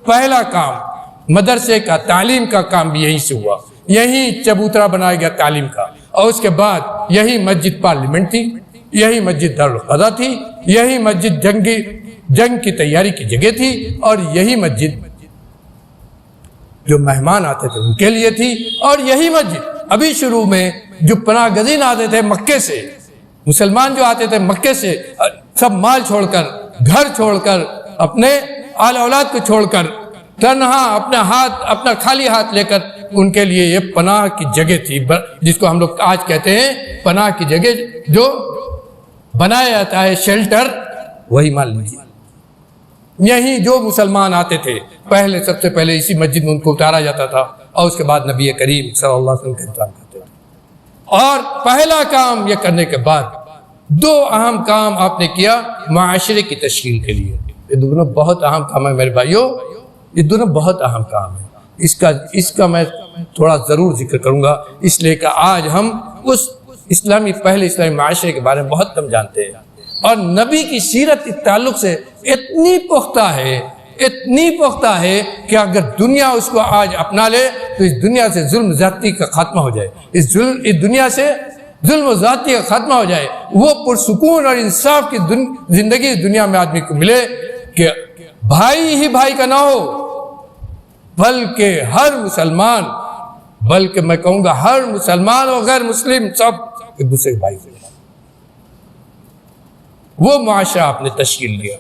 پہلا کام مدرسے کا تعلیم کا کام بھی یہیں سے ہوا، یہیں چبوترا بنایا گیا تعلیم کا، اور اس کے بعد یہی مسجد پارلیمنٹ تھی، یہی مسجد دارالقضا تھی، یہی مسجد جنگ کی تیاری کی جگہ تھی، اور یہی مسجد جو مہمان آتے تھے ان کے لیے تھی، اور یہی مسجد ابھی شروع میں جو پناہ گزین آتے تھے مکے سے، مسلمان جو آتے تھے مکے سے، سب مال چھوڑ کر، گھر چھوڑ کر، اپنے آل اولاد کو چھوڑ کر، تنہا اپنا خالی ہاتھ لے کر، ان کے لیے یہ پناہ کی جگہ تھی، جس کو ہم لوگ آج کہتے ہیں پناہ کی جگہ، جو بنایا جاتا ہے شیلٹر، وہی مان لیجیے۔ یہی جو مسلمان آتے تھے پہلے، سب سے پہلے اسی مسجد میں ان کو اتارا جاتا تھا، اور اس کے بعد نبی کریم صلی اللہ علیہ وسلم کا انتظام کرتے تھے۔ اور پہلا کام یہ کرنے کے بعد دو اہم کام آپ نے کیا معاشرے کی تشکیل کے لیے۔ یہ دونوں بہت اہم کام ہے میرے بھائیوں، یہ دونوں بہت اہم کام ہے۔ اس کا میں تھوڑا ضرور ذکر کروں گا، اس لیے کہ آج ہم اس پہلے اسلامی معاشرے کے بارے میں بہت کم جانتے ہیں، اور نبی کی سیرت کے تعلق سے اتنی پختہ ہے کہ اگر دنیا اس کو آج اپنا لے تو اس دنیا سے ظلم زیادتی کا خاتمہ ہو جائے، اس دنیا سے ظلم و زیادتی کا خاتمہ ہو جائے، وہ پرسکون اور انصاف کی زندگی اس دنیا میں آدمی کو ملے کہ بھائی ہی بھائی کا نہ ہو، بلکہ ہر مسلمان، بلکہ میں کہوں گا ہر مسلمان اور غیر مسلم سب ایک دوسرے کے بھائی ہوئے۔ وہ معاشرہ آپ نے تشکیل دیا۔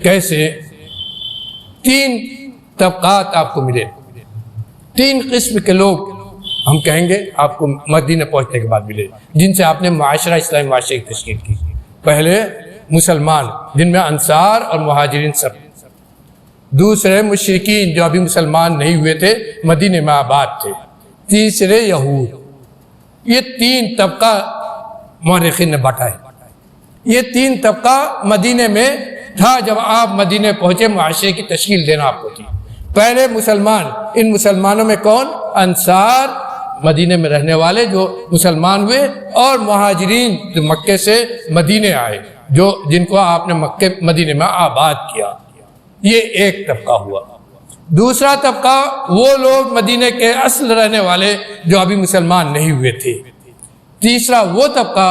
کیسے؟ 3 طبقات آپ کو ملے، 3 قسم کے لوگ ہم کہیں گے آپ کو مدینہ پہنچنے کے بعد ملے، جن سے آپ نے معاشرہ اسلامی معاشرے کی تشکیل کی۔ پہلے مسلمان، جن میں انصار اور مہاجرین سب، دوسرے مشرکین جو ابھی مسلمان نہیں ہوئے تھے، مدینے میں آباد تھے، تیسرے یہود۔ یہ 3 طبقہ مورخین نے بانٹا ہے۔ یہ 3 طبقہ مدینے میں تھا جب آپ مدینے پہنچے، معاشرے کی تشکیل دینا آپ کو تھی۔ پہلے مسلمان، ان مسلمانوں میں کون؟ انصار، مدینے میں رہنے والے جو مسلمان ہوئے، اور مہاجرین جو مکے سے مدینے آئے، جن کو آپ نے مدینے میں آباد کیا۔ یہ ایک طبقہ ہوا۔ دوسرا طبقہ وہ لوگ مدینے کے اصل رہنے والے جو ابھی مسلمان نہیں ہوئے تھے۔ تیسرا وہ طبقہ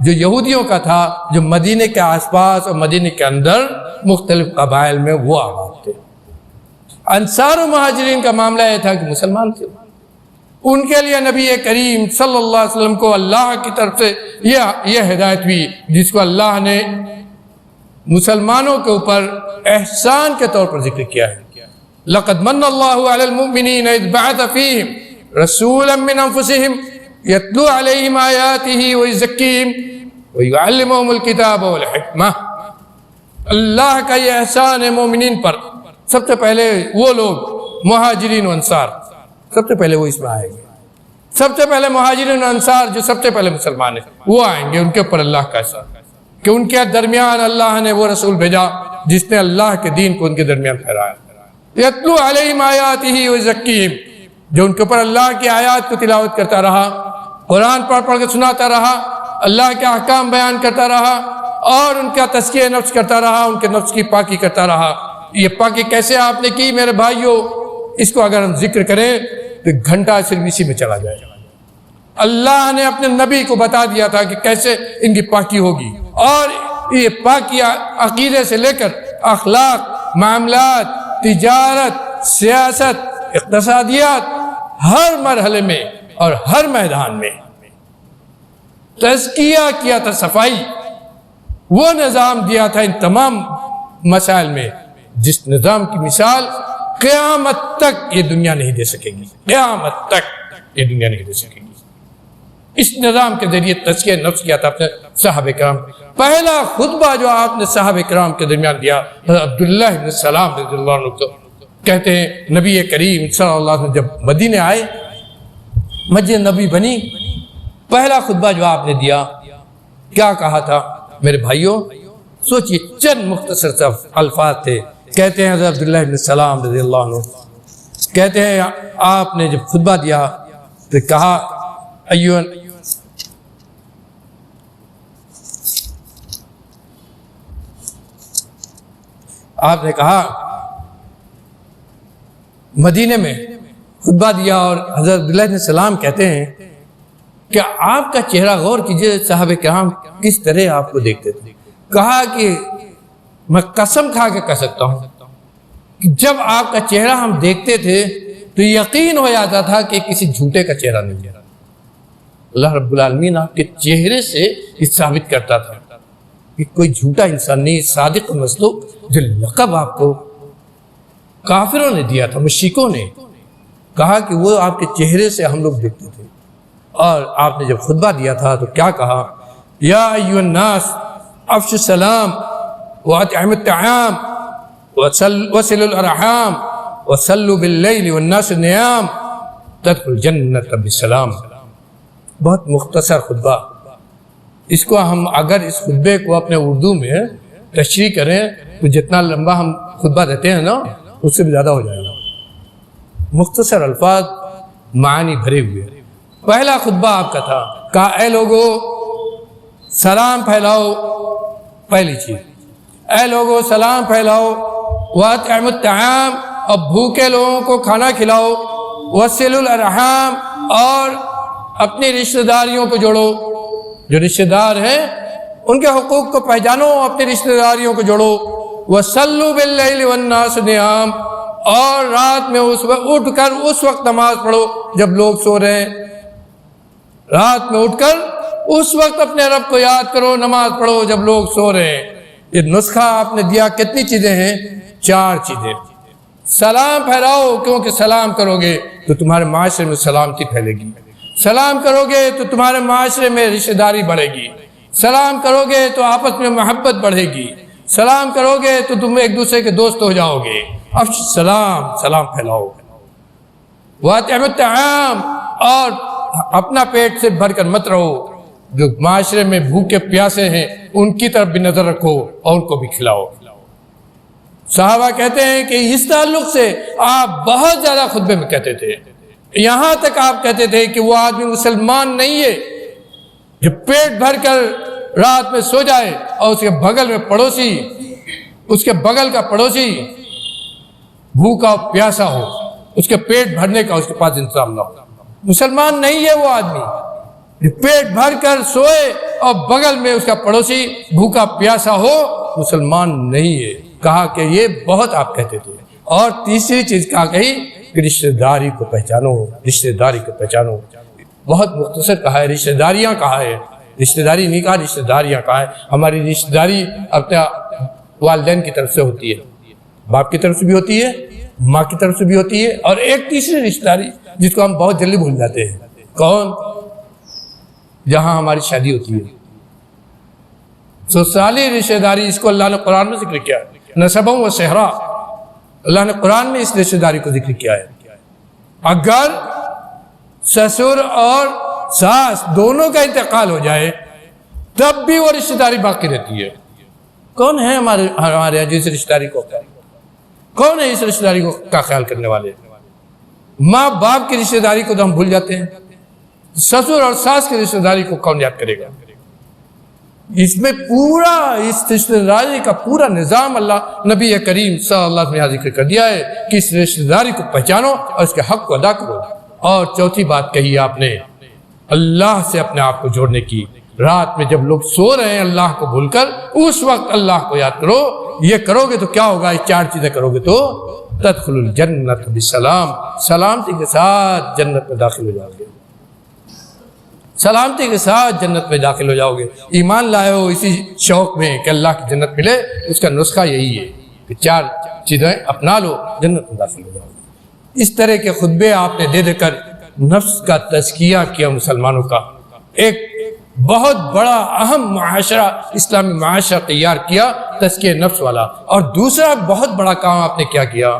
جو یہودیوں کا تھا، جو مدینے کے آس پاس اور مدینے کے اندر مختلف قبائل میں وہ آباد تھے۔ انصار و مہاجرین کا معاملہ یہ تھا کہ مسلمان تھے، ان کے لیے نبی کریم صلی اللہ علیہ وسلم کو اللہ کی طرف سے یہ ہدایت ہوئی، جس کو اللہ نے مسلمانوں کے اوپر احسان کے طور پر ذکر کیا ہے۔ لقد من اللہ علی المؤمنین اذ بعث فیہم رسولا من انفسہم یتلو علیہم آیاتہ ویزکیہم ویعلمہم الکتاب والحکمہ۔ اللہ کا یہ احسان ہے مومنین پر۔ سب سے پہلے وہ لوگ مہاجرین و انصار، سب سے پہلے وہ اس میں آئیں گے۔ سب سے پہلے مہاجرین و انصار جو سب سے پہلے مسلمان ہیں وہ آئیں گے، ان کے اوپر اللہ کا احسان کہ ان کے درمیان اللہ نے وہ رسول بھیجا جس نے اللہ کے دین کو ان کے درمیان پھیلایا۔ یتلو علیہم آیاتہ ویزکیہم، جو ان کے اوپر اللہ کی آیات کو تلاوت کرتا رہا، قرآن پڑھ کے سناتا رہا، اللہ کے احکام بیان کرتا رہا، اور ان کا تزکیہ نفس کرتا رہا، ان کے نفس کی پاکی کرتا رہا۔ یہ پاکی کیسے آپ نے کی میرے بھائیوں؟ اس کو اگر ہم ذکر کریں تو گھنٹہ صرف اسی میں چلا جائے۔ اللہ نے اپنے نبی کو بتا دیا تھا کہ کیسے ان کی پاکی ہوگی، اور یہ پاکی عقیدے سے لے کر اخلاق، معاملات، تجارت، سیاست، اقتصادیات، ہر مرحلے میں اور ہر میدان میں تزکیہ کیا تھا، صفائی، وہ نظام دیا تھا ان تمام مسائل میں، جس نظام کی مثال قیامت تک یہ دنیا نہیں دے سکے گی، قیامت تک یہ دنیا نہیں دے سکے گی۔ اس نظام کے ذریعے تزکیہ نفس کیا تھا اپنے صحابہ کرام۔ پہلا خطبہ جو آپ نے صحابہ کرام کے درمیان دیا، عبداللہ بن سلام رضی اللہ عنہ کو کہتے ہیں نبی کریم صلی اللہ علیہ وسلم جب مدینے آئے، مسجد نبی بنی، پہلا خطبہ جو آپ نے دیا کیا کہا تھا میرے بھائیوں؟ سوچئے، چند مختصر سے الفاظ تھے۔ کہتے ہیں حضرت عبداللہ بن سلام رضی اللہ عنہ کہتے ہیں آپ نے جب خطبہ دیا تو کہا آپ نے کہا مدینے میں خطبہ دیا اور حضرت عبداللہ بن سلام کہتے ہیں کہ آپ کا چہرہ غور کیجئے صحابہ کرام کس طرح آپ کو دیکھتے تھے. کہا کہ میں قسم کھا کے کہہ سکتا ہوں کہ جب آپ کا چہرہ ہم دیکھتے تھے تو یقین ہو جاتا تھا کہ کسی جھوٹے کا چہرہ نہیں ہے. اللہ رب العالمین آپ کے چہرے سے یہ ثابت کرتا تھا کہ کوئی جھوٹا انسان نہیں، صادق مصدوق. جو لقب آپ کو کافروں نے دیا تھا، مشرکوں نے کہا کہ وہ آپ کے چہرے سے ہم لوگ دیکھتے تھے. اور آپ نے جب خطبہ دیا تھا تو کیا کہا؟ یا ایھا الناس افشوا السلام واطعموا الطعام وصلوا الارحام وصلوا باللیل والناس نیام تدخلوا الجنۃ بسلام. بہت مختصر خطبہ. اس کو ہم اگر اس خطبے کو اپنے اردو میں تشریح کریں تو جتنا لمبا ہم خطبہ دیتے ہیں نا اس سے بھی زیادہ ہو جائے گا. مختصر الفاظ معانی بھرے ہوئے. پہلا خطبہ آپ کا تھا، کہا اے لوگو سلام پھیلاؤ. پہلی چیز، اے لوگو سلام پھیلاؤ. واطعموا الطعام، اور بھوکے لوگوں کو کھانا کھلاؤ. وصلوا الارحام، اور اپنی رشتہ داریوں کو جوڑو. جو رشتہ دار ہیں ان کے حقوق کو پہچانو، اپنی رشتہ داریوں کو جوڑو. وصلوا باللیل والناس نیام، اور رات میں اس وقت اٹھ کر اس وقت نماز پڑھو جب لوگ سو رہے ہیں. رات میں اٹھ کر اس وقت اپنے رب کو یاد کرو، نماز پڑھو جب لوگ سو رہے ہیں. یہ نسخہ آپ نے دیا. کتنی چیزیں ہیں؟ 4 چیزیں. سلام پھیلاؤ، کیونکہ سلام کرو گے تو تمہارے معاشرے میں سلامتی پھیلے گی. سلام کرو گے تو تمہارے معاشرے میں رشتہ داری بڑھے گی. سلام کرو گے تو آپس میں محبت بڑھے گی. سلام کرو گے تو تم ایک دوسرے کے دوست ہو جاؤ گے. افشوا السلام، سلام پھیلاؤ. واطعموا الطعام، اور اپنا پیٹ سے بھر کر مت رہو. جو معاشرے میں بھوکے پیاسے ہیں ان کی طرف بھی نظر رکھو اور ان کو بھی کھلاؤ. صحابہ کہتے ہیں کہ اس تعلق سے آپ بہت زیادہ خطبے میں کہتے تھے. یہاں تک آپ کہتے تھے کہ وہ آدمی مسلمان نہیں ہے جو پیٹ بھر کر رات میں سو جائے اور اس کے بغل میں پڑوسی، اس کے بغل کا پڑوسی بھوکا پیاسا ہو، اس کے پیٹ بھرنے کا اس کے پاس انتظام نہ ہو. مسلمان نہیں ہے وہ آدمی جو پیٹ بھر کر سوئے اور بغل میں اس کا پڑوسی بھوکا پیاسا ہو. مسلمان نہیں ہے. کہا کہ یہ بہت آپ کہتے تھے. اور تیسری چیز کہا کہی کہ رشتہ داری کو پہچانو، رشتہ داری کو پہچانو. بہت مختصر کہا ہے. رشتہ داریاں کہا ہے، رشتہ داری نہیں کہا، رشتہ داریاں کہا ہے. ہماری رشتہ داری اپنے والدین کی طرف سے ہوتی ہے، باپ کی طرف سے بھی ہوتی ہے، ماں کی طرف سے بھی ہوتی ہے. اور ایک تیسری رشتہ داری جس کو ہم بہت جلدی بھول جاتے ہیں. کون؟ جہاں ہماری شادی ہوتی ہے. سسرالی رشتہ داری، اس کو اللہ نے قرآن میں ذکر کیا ہے. نسبوں و صہرا، اللہ نے قرآن میں اس رشتہ داری کو ذکر کیا ہے. اگر سسر اور ساس دونوں کا انتقال ہو جائے تب بھی وہ رشتہ داری باقی رہتی ہے. کون ہے ہمارے یہاں جس رشتہ داری کو، کون ہے اس رشتہ داری کو کا خیال کرنے والے؟ ماں باپ کی رشتہ داری کو تو ہم بھول جاتے ہیں. سسر اور ساس کی رشتہ داری کو کون یاد کرے گا؟ اس میں پورا اس رشتہ داری کا پورا نظام اللہ نبی کریم صلی اللہ علیہ وسلم نے ذکر کر دیا ہے کہ اس رشتہ داری کو پہچانو اور اس کے حق کو ادا کرو. اور چوتھی بات کہی آپ نے اللہ سے اپنے آپ کو جوڑنے کی. رات میں جب لوگ سو رہے ہیں اللہ کو بھول کر اس وقت اللہ کو یاد کرو. یہ کرو گے تو کیا ہوگا؟ یہ 4 چیزیں کرو گے تو تدخلوا الجنۃ بسلام، سلامتی کے ساتھ جنت میں داخل ہو جاؤ گے. سلامتی کے ساتھ جنت میں داخل ہو جاؤ گے. ایمان لائے ہو اسی شوق میں کہ اللہ کی جنت ملے، اس کا نسخہ یہی ہے کہ 4 چیزیں اپنا لو، جنت میں داخل ہو جاؤ گے. اس طرح کے خطبے آپ نے دے دے کر نفس کا تزکیہ کیا مسلمانوں کا. ایک بہت بڑا اہم معاشرہ، اسلامی معاشرہ تیار کیا تزکیہ نفس والا. اور دوسرا بہت بڑا کام آپ نے کیا کیا؟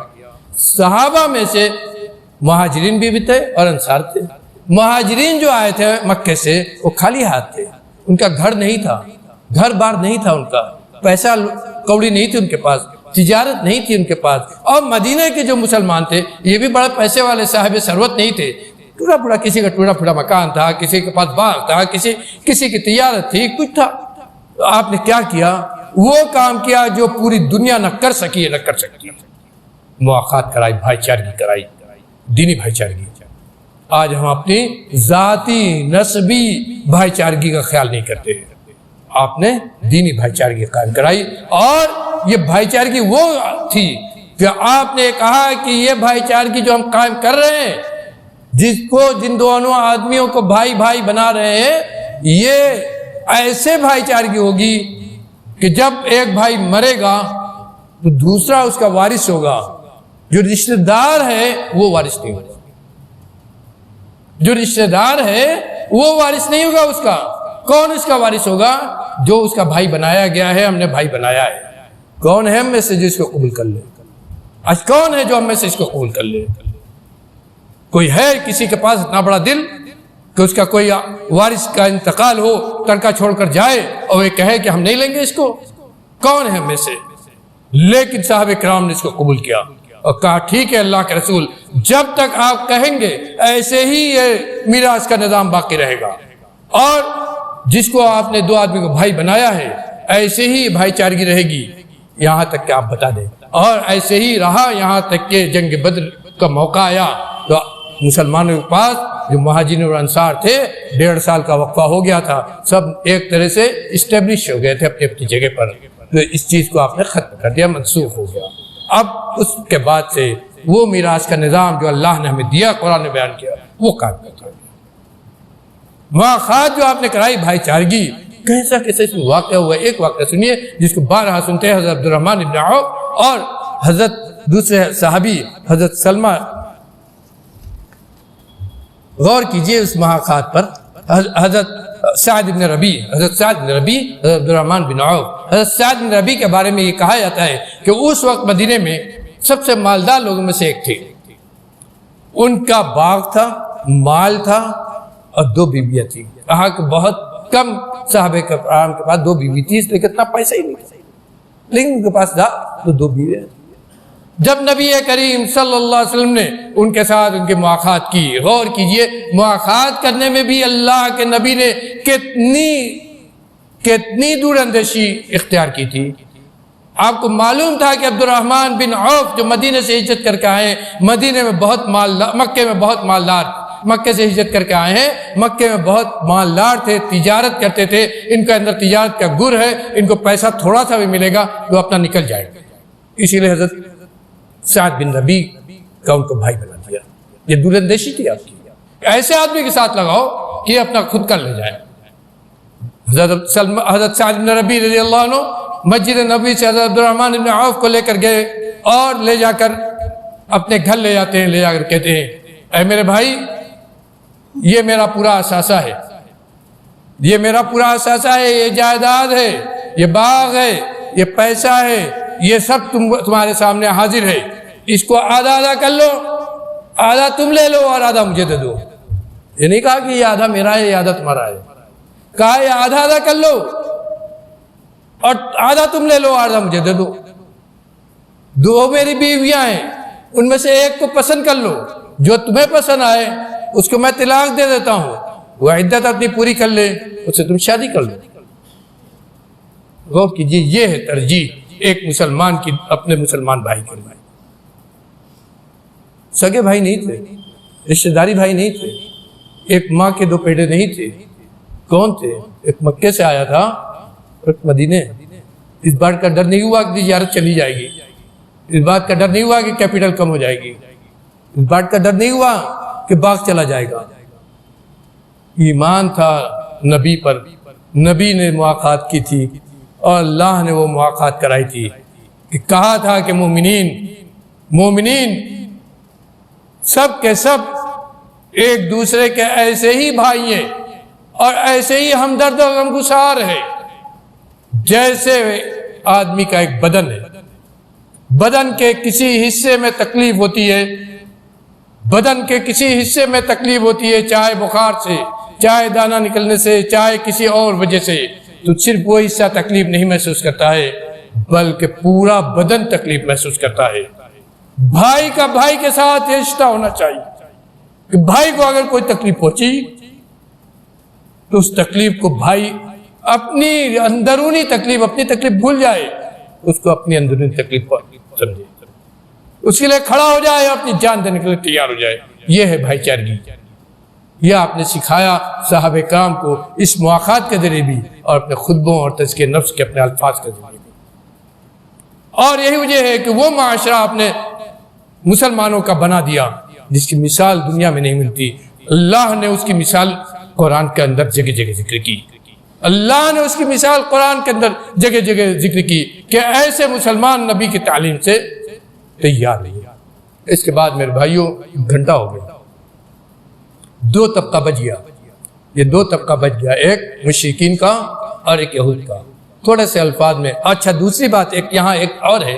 صحابہ میں سے مہاجرین بھی تھے اور انصار تھے. مہاجرین جو آئے تھے مکے سے وہ خالی ہاتھ تھے. ان کا گھر نہیں تھا، گھر بار نہیں تھا، ان کا پیسہ کوڑی نہیں تھی ان کے پاس، تجارت نہیں تھی ان کے پاس. اور مدینہ کے جو مسلمان تھے یہ بھی بڑے پیسے والے صاحب ثروت نہیں تھے. ٹوٹا پھوٹا، کسی کا ٹوٹا پھوٹا مکان تھا، کسی کے پاس باغ تھا، کسی کی تجارت تھی، کچھ تھا. تو آپ نے کیا کیا؟ وہ کام کیا جو پوری دنیا نہ کر سکی ہے، نہ کر سکتی، مواخات کرائی، بھائی چارگی کرائی، دینی بھائی چارگی۔ آج ہم اپنی ذاتی نسبی بھائی چارگی کا خیال نہیں کرتے، آپ نے دینی بھائی چارگی قائم کرائی، اور یہ بھائی چارگی وہ تھی کہ آپ نے کہا کہ یہ بھائی چارگی جو ہم قائم کر رہے ہیں، جن دونوں آدمیوں کو بھائی بھائی بنا رہے ہیں، یہ ایسے بھائی چارگی ہوگی کہ جب ایک بھائی مرے گا تو دوسرا اس کا وارث ہوگا، جو رشتہ دار ہے وہ وارث نہیں ہوگا، جو رشتہ دار ہے وہ وارث نہیں ہوگا اس کا۔ کون اس کا وارث ہوگا؟ جو اس کا بھائی بنایا گیا ہے، ہم نے بھائی بنایا ہے۔ کون ہے ہم میں سے جو اس کو قبول کر لے؟ آج کون ہے جو ہم میں سے اس کو قبول کر لے؟ کوئی ہے کسی کے پاس اتنا بڑا دل کہ اس کا کوئی وارث کا انتقال ہو، ترکہ چھوڑ کر جائے اور وہ کہے کہ ہم نہیں لیں گے اس کو؟ کون ہے ہم میں سے؟ لیکن صحابہ کرام نے اس کو قبول کیا اور کہا ٹھیک ہے اللہ کے رسول، جب تک آپ کہیں گے ایسے ہی یہ میراث کا نظام باقی رہے گا، اور جس کو آپ نے دو آدمی کو بھائی بنایا ہے ایسے ہی بھائی چارگی رہے گی یہاں تک کہ آپ بتا دیں۔ اور ایسے ہی رہا یہاں تک کہ جنگ بدر کا موقع آیا تو مسلمانوں کے پاس جو مہاجرین اور انصار تھے 1.5 سال کا وقفہ ہو گیا تھا، سب ایک طرح سے اسٹیبلش ہو گئے تھے اپنی اپنی جگہ پر، تو اس چیز کو آپ نے ختم کر دیا، منسوخ ہو گیا۔ اب اس کے بعد سے وہ میراث کا نظام جو اللہ نے ہمیں دیا، قرآن نے بیان کیا، وہ قائم کرتا ہے۔ مواخات جو آپ نے کرائی بھائی چارگی، کیسا کیسا اس میں واقعہ ہوا؟ ایک واقعہ سنیے جس کو بارہا سنتے ہیں، حضرت عبدالرحمن بن عوف اور حضرت دوسرے صحابی حضرت سلمہ۔ غور کیجئے اس مواخات پر۔ حضرت سعد بن ربی، حضرت عبدالرحمن بن عوف، حضرت سعد بن ربی کے بارے میں یہ کہا جاتا ہے کہ اس وقت مدینے میں سب سے مالدار لوگوں میں سے ایک تھے۔ ان کا باغ تھا، مال تھا اور 2 بیویاں تھیں۔ کہا کہ بہت کم صحابہ کرام کے پاس 2 بیوی تھی، اس لیے اتنا پیسہ ہی نہیں تھا، لیکن ان کے پاس تھا تو 2 بیویاں۔ جب نبی کریم صلی اللہ علیہ وسلم نے ان کے ساتھ ان کے مواخات کی، غور کیجئے مواخات کرنے میں بھی اللہ کے نبی نے کتنی دور اندیشی اختیار کی تھی۔ آپ کو معلوم تھا کہ عبدالرحمن بن عوف جو مدینے سے ہجرت کر کے آئے، مدینے میں بہت مالدار، مکے میں بہت مالدار، مکے سے ہجرت کر کے آئے ہیں، مکے میں بہت مالدار تھے، تجارت کرتے تھے، ان کے اندر تجارت کا گر ہے، ان کو پیسہ تھوڑا سا بھی ملے گا تو اپنا نکل جائے گا، اسی لیے حضرت سعد بن ربی کا ان کو بھائی بنا دیا۔ یہ دور اندیشی تھی آپ کی، ایسے آدمی کے ساتھ لگاؤ کہ یہ اپنا خود کر لے جائے۔ حضرت سعد بن ربی رضی اللہ عنہ مسجد نبوی سے حضرت عبدالرحمن بن عوف کو لے کر گئے اور لے جا کر اپنے گھر لے جاتے ہیں، لے جا کر کہتے ہیں اے میرے بھائی، یہ میرا پورا اثاثہ ہے، یہ میرا پورا اثاثہ ہے، یہ جائیداد ہے، یہ باغ ہے، یہ پیسہ ہے، یہ سب تمہارے سامنے حاضر ہے، اس کو آدھا آدھا کر لو، آدھا تم لے لو اور آدھا مجھے دے دو۔ یہ نہیں کہا کہ یہ آدھا میرا ہے، یہ آدھا تمہارا ہے، کہا یہ آدھا آدھا کر لو اور آدھا تم لے لو، آدھا مجھے دے دو۔ 2 میری بیویاں ہیں، ان میں سے ایک کو پسند کر لو، جو تمہیں پسند آئے اس کو میں طلاق دے دیتا ہوں، وہ عدت اپنی پوری کر لے، اس سے تم شادی کر لو۔ غور کیجیے، یہ ہے ترجیح ایک مسلمان کی اپنے مسلمان بھائی کے لیے۔ سگے بھائی نہیں تھے، رشتہ داری بھائی نہیں تھے، ایک ماں کے 2 پیٹے نہیں تھے۔ کون تھے؟ ایک مکے سے آیا تھا، ایک مدینے۔ اس بات کا ڈر نہیں ہوا کہ تجارت چلی جائے گی، اس بات کا ڈر نہیں ہوا کہ کیپٹل کم ہو جائے گی، اس بات کا ڈر نہیں ہوا کہ باغ چلا جائے گا۔ ایمان تھا نبی پر، نبی نے مواخات کی تھی اور اللہ نے وہ مواخات کرائی تھی کہ کہا تھا کہ مومنین سب کے سب ایک دوسرے کے ایسے ہی بھائی ہیں اور ایسے ہی ہمدرد و غمگسار ہے جیسے آدمی کا ایک بدن ہے۔ بدن کے کسی حصے میں تکلیف ہوتی ہے، بدن کے کسی حصے میں تکلیف ہوتی ہے، چاہے بخار سے، چاہے دانہ نکلنے سے، چاہے کسی اور وجہ سے، تو صرف وہ حصہ تکلیف نہیں محسوس کرتا ہے بلکہ پورا بدن تکلیف محسوس کرتا ہے۔ بھائی کا بھائی کے ساتھ رشتہ ہونا چاہیے کہ بھائی کو اگر کوئی تکلیف پہنچی تو اس تکلیف کو بھائی اپنی اندرونی تکلیف، اپنی تکلیف بھول جائے، اس کو اپنی اندرونی تکلیف پر سمجھے، اس کے لیے کھڑا ہو جائے، اپنی جان دینے کے لیے تیار ہو جائے. یہ ہے بھائی چارگی. یہ آپ نے سکھایا صحابہ کرام کو اس مواقعات کے ذریعے بھی، اور اپنے خطبوں اور تزکیہ نفس کے اپنے الفاظ کے ذریعے بھی. اور یہی وجہ ہے کہ وہ معاشرہ آپ نے مسلمانوں کا بنا دیا جس کی مثال دنیا میں نہیں ملتی. اللہ نے اس کی مثال قرآن کے اندر جگہ جگہ ذکر کی. اللہ نے اس کی مثال قرآن کے اندر جگہ جگہ ذکر کی کہ ایسے مسلمان نبی کی تعلیم سے تیار نہیں. اس کے بعد میرے بھائیوں گھنٹہ ہو گیا، دو طبقہ بچ گیا. یہ دو طبقہ بچ گیا، ایک مشرکین کا اور ایک یہود کا. تھوڑے سے الفاظ میں. اچھا دوسری بات یہاں ایک اور ہے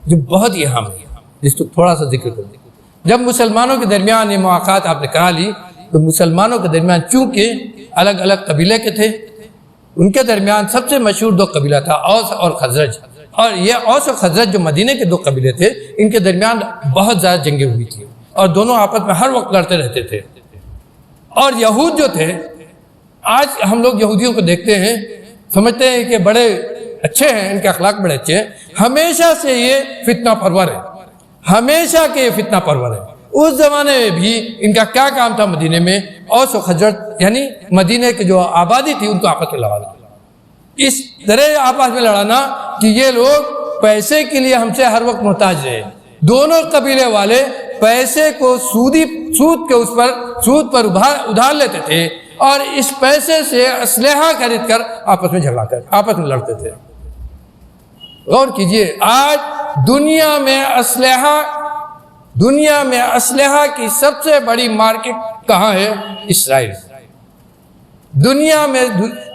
جو بہت ہی اہم ہے، جس کو تھوڑا سا ذکر کر دیں. جب مسلمانوں کے درمیان یہ مواقعات آپ نے کرا لی تو مسلمانوں کے درمیان چونکہ الگ الگ قبیلے کے تھے، ان کے درمیان سب سے مشہور دو قبیلہ تھا اوس اور خزرج. اور یہ اوس اور خزرج جو مدینہ کے دو قبیلے تھے، ان کے درمیان بہت زیادہ جنگیں ہوئی تھی اور دونوں آپس میں ہر وقت لڑتے رہتے تھے. اور یہود جو تھے، آج ہم لوگ یہودیوں کو دیکھتے ہیں سمجھتے ہیں کہ بڑے اچھے ہیں، ان کے اخلاق بڑے اچھے ہیں. ہمیشہ سے یہ فتنہ پرور ہے، ہمیشہ کے یہ فتنہ پرور ہے. اس زمانے میں بھی ان کا کیا کام تھا؟ مدینے میں اوس و خزرج یعنی مدینے کی جو آبادی تھی ان کو آپس میں لڑانا. اس طرح آپس میں لڑانا کہ یہ لوگ پیسے کے لیے ہم سے ہر وقت محتاج رہے. دونوں قبیلے والے پیسے کو سود پر ادھار لیتے تھے اور اس پیسے سے اسلحہ خرید کر آپس میں جھگڑا کر آپس میں لڑتے تھے. غور کیجئے، آج دنیا میں اسلحہ کی سب سے بڑی مارکیٹ کہاں ہے؟ اسرائیل. دنیا میں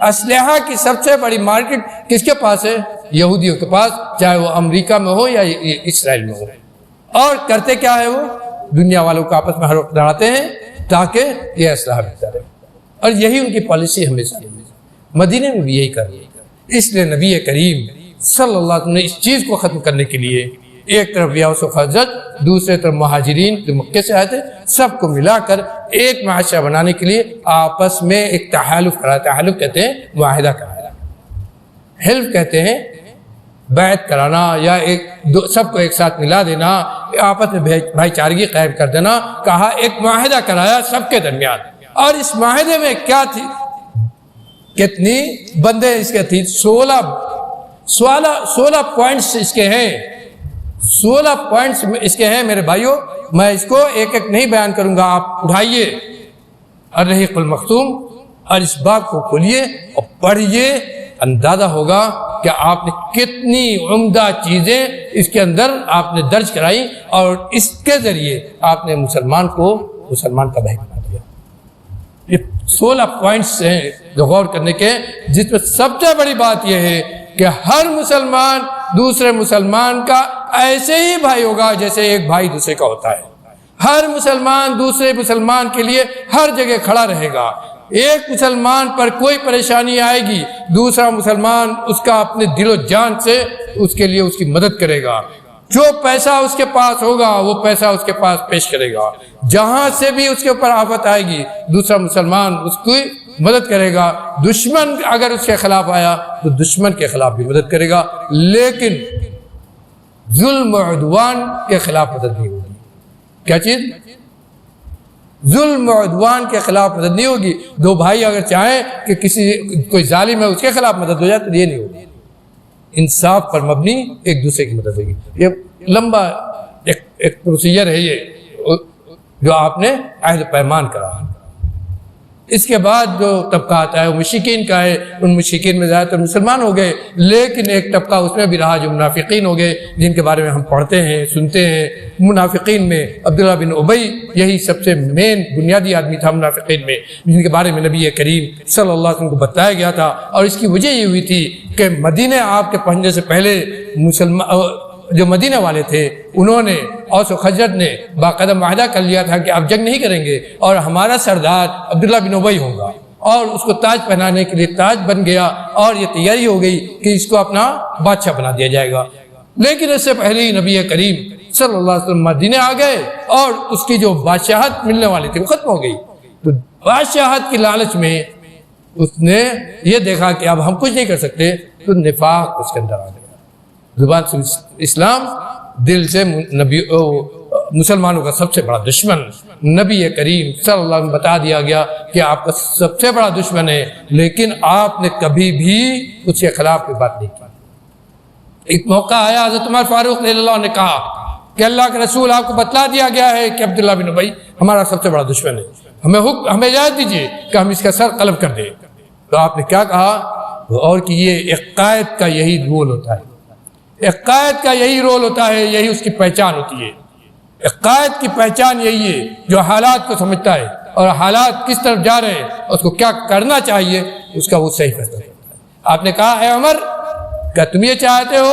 اسلحہ کی سب سے بڑی مارکیٹ کس کے پاس ہے؟ یہودیوں کے پاس، چاہے وہ امریکہ میں ہو یا اسرائیل میں ہو. اور کرتے کیا ہے؟ وہ دنیا والوں کو آپس میں ہر وقت لڑاتے ہیں تاکہ یہ اسلحہ بکتا رہے. اور یہی ان کی پالیسی ہمیشہ ہے. مدینے میں بھی یہی کر رہی ہے. اس لیے نبی کریم صلی اللہ علیہ وسلم نے اس چیز کو ختم کرنے کے لیے ایک طرف اوس و خزرج، دوسرے طرف مہاجرین جو مکے سے آئے تھے، سب کو ملا کر ایک معاشرہ بنانے کے لیے آپس میں ایک تحالف کرایا. تحالف کہتے ہیں معاہدہ کرایا. حلف کہتے ہیں بیعت کرانا یا سب کو ایک ساتھ ملا دینا، آپس میں بھائی چارگی قائم کر دینا. کہا ایک معاہدہ کرایا سب کے درمیان. اور اس معاہدے میں کیا تھی؟ کتنی بندے اس کے تھی؟ 16 پوائنٹس اس کے ہیں. 16 پوائنٹس اس کے ہیں میرے بھائیوں. میں اس کو ایک ایک نہیں بیان کروں گا، آپ اٹھائیے الرحیق المختوم اور اس باب کو کھولیے اور پڑھیے. اندازہ ہوگا کہ آپ نے کتنی عمدہ چیزیں اس کے اندر آپ نے درج کرائی اور اس کے ذریعے آپ نے مسلمان کا بھائی بنا دیا. یہ 16 پوائنٹس ہیں جو غور کرنے کے، جس میں سب سے بڑی بات یہ ہے کہ ہر مسلمان دوسرے مسلمان کا ایسے ہی بھائی ہوگا جیسے ایک بھائی دوسرے کا ہوتا ہے. ہر مسلمان دوسرے مسلمان کے لیے ہر جگہ کھڑا رہے گا. ایک مسلمان پر کوئی پریشانی آئے گی، دوسرا مسلمان اس کا اپنے دل و جان سے اس کے لیے اس کی مدد کرے گا. جو پیسہ اس کے پاس ہوگا وہ پیسہ اس کے پاس پیش کرے گا. جہاں سے بھی اس کے اوپر آفت آئے گی دوسرا مسلمان اس کی مدد کرے گا. دشمن اگر اس کے خلاف آیا تو دشمن کے خلاف بھی مدد کرے گا، لیکن ظلم و عدوان کے خلاف مدد نہیں ہوگی. کیا چیز؟ ظلم و عدوان کے خلاف مدد نہیں ہوگی. دو بھائی اگر چاہیں کہ کوئی ظالم ہے اس کے خلاف مدد ہو جائے تو یہ نہیں ہوگی. انصاف پر مبنی ایک دوسرے کی مدد ہوگی. یہ لمبا ایک پروسیجر ہے یہ جو آپ نے عہد پیمان کرا. اس کے بعد جو طبقہ آتا ہے وہ مشرکین کا ہے. ان مشرکین میں زیادہ تر مسلمان ہو گئے، لیکن ایک طبقہ اس میں بھی رہا جو منافقین ہو گئے، جن کے بارے میں ہم پڑھتے ہیں سنتے ہیں. منافقین میں عبداللہ بن ابی یہی سب سے مین بنیادی آدمی تھا منافقین میں، جن کے بارے میں نبی کریم صلی اللہ علیہ وسلم کو بتایا گیا تھا. اور اس کی وجہ یہ ہوئی تھی کہ مدینہ آپ کے پہنچنے سے پہلے جو مدینہ والے تھے انہوں نے اوس و خزرج نے باقاعدہ معاہدہ کر لیا تھا کہ اب جنگ نہیں کریں گے اور ہمارا سردار عبداللہ بن ابی ہوگا. اور اس کو تاج پہنانے کے لیے تاج بن گیا اور یہ تیاری ہو گئی کہ اس کو اپنا بادشاہ بنا دیا جائے گا. لیکن اس سے پہلے ہی نبی کریم صلی اللہ علیہ وسلم مدینہ آ گئے اور اس کی جو بادشاہت ملنے والی تھی وہ ختم ہو گئی. تو بادشاہت کی لالچ میں اس نے یہ دیکھا کہ اب ہم کچھ نہیں کر سکتے تو نفاق اس کے اندر آ گیا. زبان سے اسلام، دل سے نبی مسلمانوں کا سب سے بڑا دشمن نبی کریم صلی اللہ علیہ وسلم بتا دیا گیا کہ آپ کا سب سے بڑا دشمن ہے، لیکن آپ نے کبھی بھی اس کے خلاف کوئی بات نہیں کی. ایک موقع آیا، حضرت عمر فاروق رضی اللہ عنہ نے کہا کہ اللہ کے رسول آپ کو بتلا دیا گیا ہے کہ عبداللہ بن ابی ہمارا سب سے بڑا دشمن ہے، ہمیں اجازت دیجیے کہ ہم اس کا سر قلم کر دیں. تو آپ نے کیا کہا؟ اور کہ یہ ایک قائد کا یہی رول ہوتا ہے، ایک قائد کا یہی رول ہوتا ہے، یہی اس کی پہچان ہوتی ہے. ایک قائد کی پہچان یہی ہے جو حالات کو سمجھتا ہے اور حالات کس طرف جا رہے ہیں، اس کو کیا کرنا چاہیے، اس کا وہ صحیح فیصلہ کرتا ہے. آپ نے کہا اے عمر، کیا تم یہ چاہتے ہو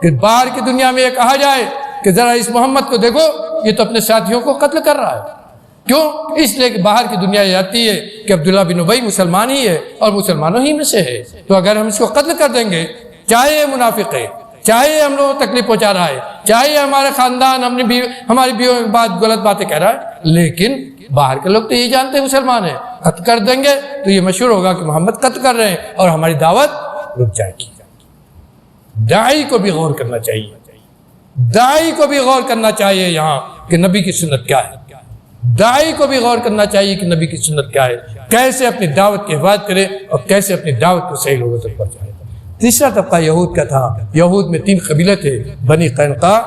کہ باہر کی دنیا میں یہ کہا جائے کہ ذرا اس محمد کو دیکھو، یہ تو اپنے ساتھیوں کو قتل کر رہا ہے؟ کیوں؟ اس لیے کہ باہر کی دنیا یہ جانتی ہے کہ عبداللہ بن ابی مسلمان ہی ہے اور مسلمانوں ہی میں سے ہے. تو اگر ہم اس کو قتل کر دیں گے، چاہے یہ منافق ہے، چاہے ہم لوگوں کو تکلیف پہنچا رہا ہے، چاہے ہمارے خاندان ہماری بیویوں کے بعد غلط باتیں کہہ رہا ہے، لیکن باہر کے لوگ تو یہ جانتے ہیں مسلمان ہیں، قتل کر دیں گے تو یہ مشہور ہوگا کہ محمد قتل کر رہے ہیں اور ہماری دعوت رک جائے گی. داعی کو بھی غور کرنا چاہیے، داعی کو بھی غور کرنا چاہیے یہاں کہ نبی کی سنت کیا ہے. داعی کو بھی غور کرنا چاہیے کہ نبی کی سنت کیا ہے، کیسے اپنی دعوت کی حفاظت کرے اور کیسے اپنی دعوت کو صحیح لوگوں تک پہنچائے. تیسرا طبقہ یہود کا تھا. یہود میں 3 قبیلے تھے، بنی قینقاع.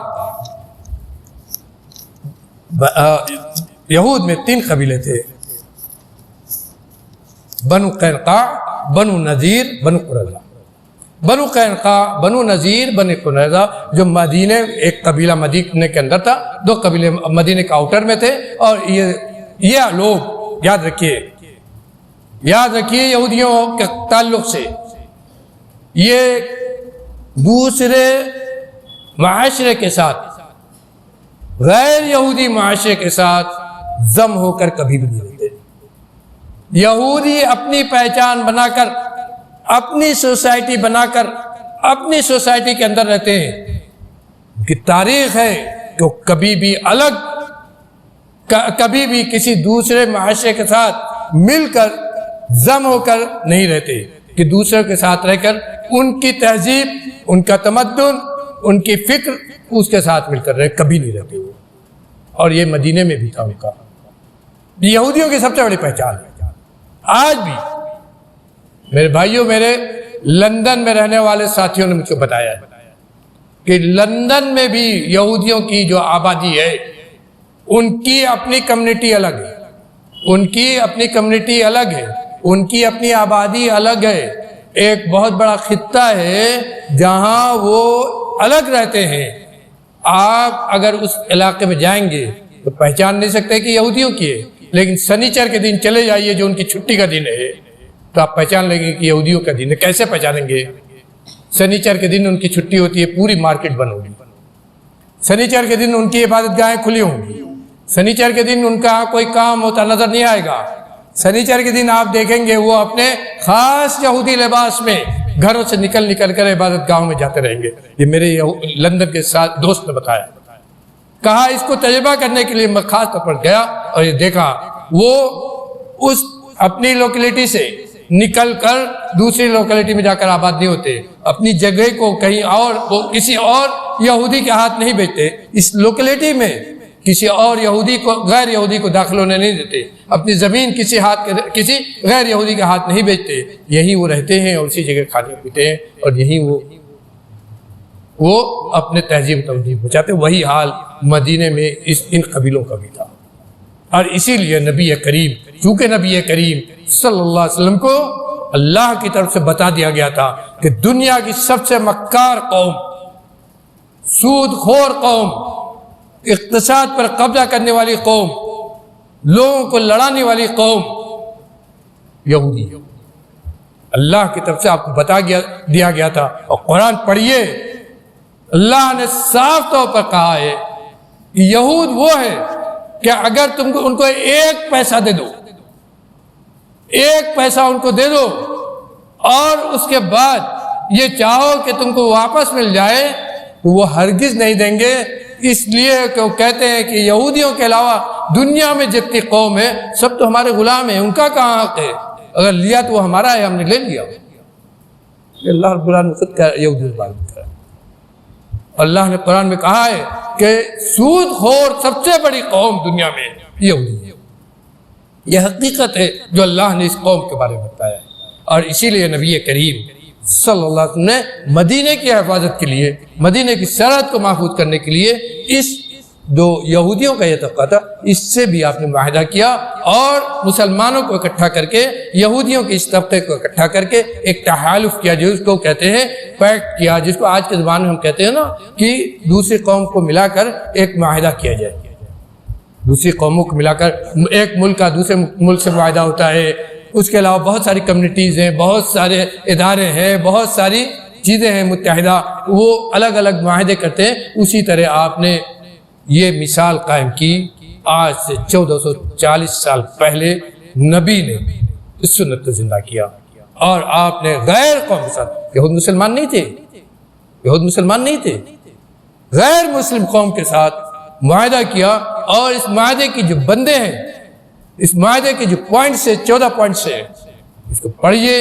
یہود میں 3 قبیلے تھے، بنو قینقاع، بنو نذیر، بنو قریظہ. بنو قینقاع، بنو نذیر، بنو قریظہ جو مدینے، ایک قبیلہ مدینے کے اندر تھا، 2 قبیلے مدینے کے آؤٹر میں تھے. اور یہ لوگ یاد رکھیے یہودیوں کے تعلق سے یہ دوسرے معاشرے کے ساتھ، غیر یہودی معاشرے کے ساتھ ضم ہو کر کبھی بھی نہیں رہتے. یہودی اپنی پہچان بنا کر، اپنی سوسائٹی بنا کر، اپنی سوسائٹی کے اندر رہتے ہیں. ان کی تاریخ ہے کہ وہ کبھی بھی کسی دوسرے معاشرے کے ساتھ مل کر ضم ہو کر نہیں رہتے، کہ دوسروں کے ساتھ رہ کر ان کی تہذیب، ان کا تمدن، ان کی فکر اس کے ساتھ مل کر رہے، کبھی نہیں رہتے. اور یہ مدینے میں بھی تھا ان کا. یہودیوں کی سب سے بڑی پہچان ہے. آج بھی میرے بھائیوں، میرے لندن میں رہنے والے ساتھیوں نے مجھ کو بتایا کہ لندن میں بھی یہودیوں کی جو آبادی ہے، ان کی اپنی کمیونٹی الگ ہے، ان کی اپنی کمیونٹی الگ ہے، ان کی اپنی آبادی الگ ہے. ایک بہت بڑا خطہ ہے جہاں وہ الگ رہتے ہیں. آپ اگر اس علاقے میں جائیں گے تو پہچان نہیں سکتے کہ یہودیوں کی ہے، لیکن سنیچر کے دن چلے جائیے جو ان کی چھٹی کا دن ہے تو آپ پہچان لیں گے کہ یہودیوں کا دن ہے. کیسے پہچانیں گے؟ سنیچر کے دن ان کی چھٹی ہوتی ہے، پوری مارکیٹ بند ہوگی. سنیچر کے دن ان کی عبادت گاہیں کھلی ہوں گی. سنیچر کے دن ان کا کوئی کام ہوتا نظر نہیں آئے گا. سنیچر کے دن آپ دیکھیں گے وہ اپنے خاص یہودی لباس میں گھروں سے نکل کر عبادت گاہوں میں جاتے رہیں گے. یہ میرے لندن کے ساتھ دوست نے بتایا. کہا اس کو تجربہ کرنے کے لیے میں خاص طور پر گیا اور یہ دیکھا وہ اس اپنی لوکیلٹی سے نکل کر دوسری لوکیلٹی میں جا کر آباد نہیں ہوتے. اپنی جگہ کو کہیں اور، وہ کسی اور یہودی کے ہاتھ نہیں بیچتے. اس لوکیلٹی میں کسی اور یہودی کو، غیر یہودی کو داخل ہونے نہیں دیتے. اپنی زمین کسی غیر یہودی کے ہاتھ نہیں بیچتے. یہی وہ رہتے ہیں اور اسی جگہ کھاتے پیتے ہیں اور یہی وہ اپنے تہذیب و تمدید بچاتے. وہی حال مدینے میں ان قبیلوں کا بھی تھا. اور اسی لیے نبی کریم، چونکہ نبی کریم صلی اللہ علیہ وسلم کو اللہ کی طرف سے بتا دیا گیا تھا کہ دنیا کی سب سے مکار قوم، سود خور قوم، اقتصاد پر قبضہ کرنے والی قوم، لوگوں کو لڑانے والی قوم یہودی. اللہ کی طرف سے آپ کو بتا دیا گیا تھا. اور قرآن پڑھیے، اللہ نے صاف طور پر کہا ہے کہ یہود وہ ہے کہ اگر تم کو ان کو 1 پیسہ دے دو، 1 پیسہ ان کو دے دو اور اس کے بعد یہ چاہو کہ تم کو واپس مل جائے تو وہ ہرگز نہیں دیں گے. اس لیے کہ وہ کہتے ہیں کہ یہودیوں کے علاوہ دنیا میں جتنی قوم ہے سب تو ہمارے غلام ہیں، ان کا کہاں حق ہے؟ اگر لیا تو وہ ہمارا ہے، ہم نے لے لیا۔ اللہ رب العالمین نے خود یہودیوں کے بارے میں کہا، اللہ نے قرآن میں کہا ہے کہ سود خور سب سے بڑی قوم دنیا میں یہودی ہے۔ یہ حقیقت ہے جو اللہ نے اس قوم کے بارے میں بتایا ہے، اور اسی لیے نبی کریم صلی اللہ علیہ وسلم نے مدینے کی حفاظت کے لیے، مدینے کی سرحد کو محفوظ کرنے کے لیے اس جو یہودیوں کا یہ طبقہ تھا اس سے بھی آپ نے معاہدہ کیا، اور مسلمانوں کو اکٹھا کر کے، یہودیوں کے اس طبقے کو اکٹھا کر کے ایک تحالف کیا، جس کو کہتے ہیں پیکٹ کیا، جس کو آج کے زبان میں ہم کہتے ہیں نا کہ دوسری قوم کو ملا کر ایک معاہدہ کیا جائے۔ دوسری قوموں کو ملا کر ایک ملک کا دوسرے ملک سے معاہدہ ہوتا ہے، اس کے علاوہ بہت ساری کمیونٹیز ہیں، بہت سارے ادارے ہیں، بہت ساری چیزیں ہیں متحدہ، وہ الگ الگ معاہدے کرتے ہیں۔ اسی طرح آپ نے یہ مثال قائم کی، آج سے 1440 سال پہلے نبی نے اس سنت کو زندہ کیا، اور آپ نے غیر قوم کے ساتھ، یہود مسلمان نہیں تھے، یہود مسلمان نہیں تھے، غیر مسلم قوم کے ساتھ معاہدہ کیا، اور اس معاہدے کی جو بندے ہیں، اس معاہدے کے جو پوائنٹس ہیں، 14 پوائنٹس ہیں، اس کو پڑھیے،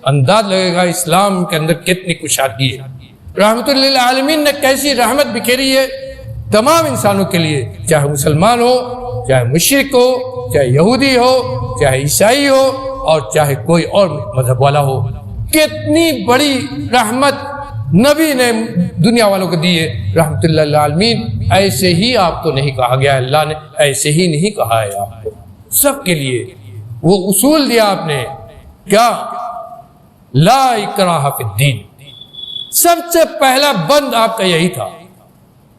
انداز لگے گا اسلام کے اندر کتنی کشادگی ہے، رحمت للعالمین نے کیسی رحمت بکھیری ہے تمام انسانوں کے لیے، چاہے مسلمان ہو، چاہے مشرک ہو، چاہے یہودی ہو، چاہے عیسائی ہو، اور چاہے کوئی اور مذہب والا ہو۔ کتنی بڑی رحمت نبی نے دنیا والوں کو دی ہے، رحمت اللہ للعالمین۔ ایسے ہی آپ کو نہیں کہا گیا، اللہ نے ایسے ہی نہیں کہا ہے آپ کو، سب کے لیے وہ اصول دیا آپ نے، کیا؟ لا اکراہ فی الدین۔ سب سے پہلا بند آپ کا یہی تھا،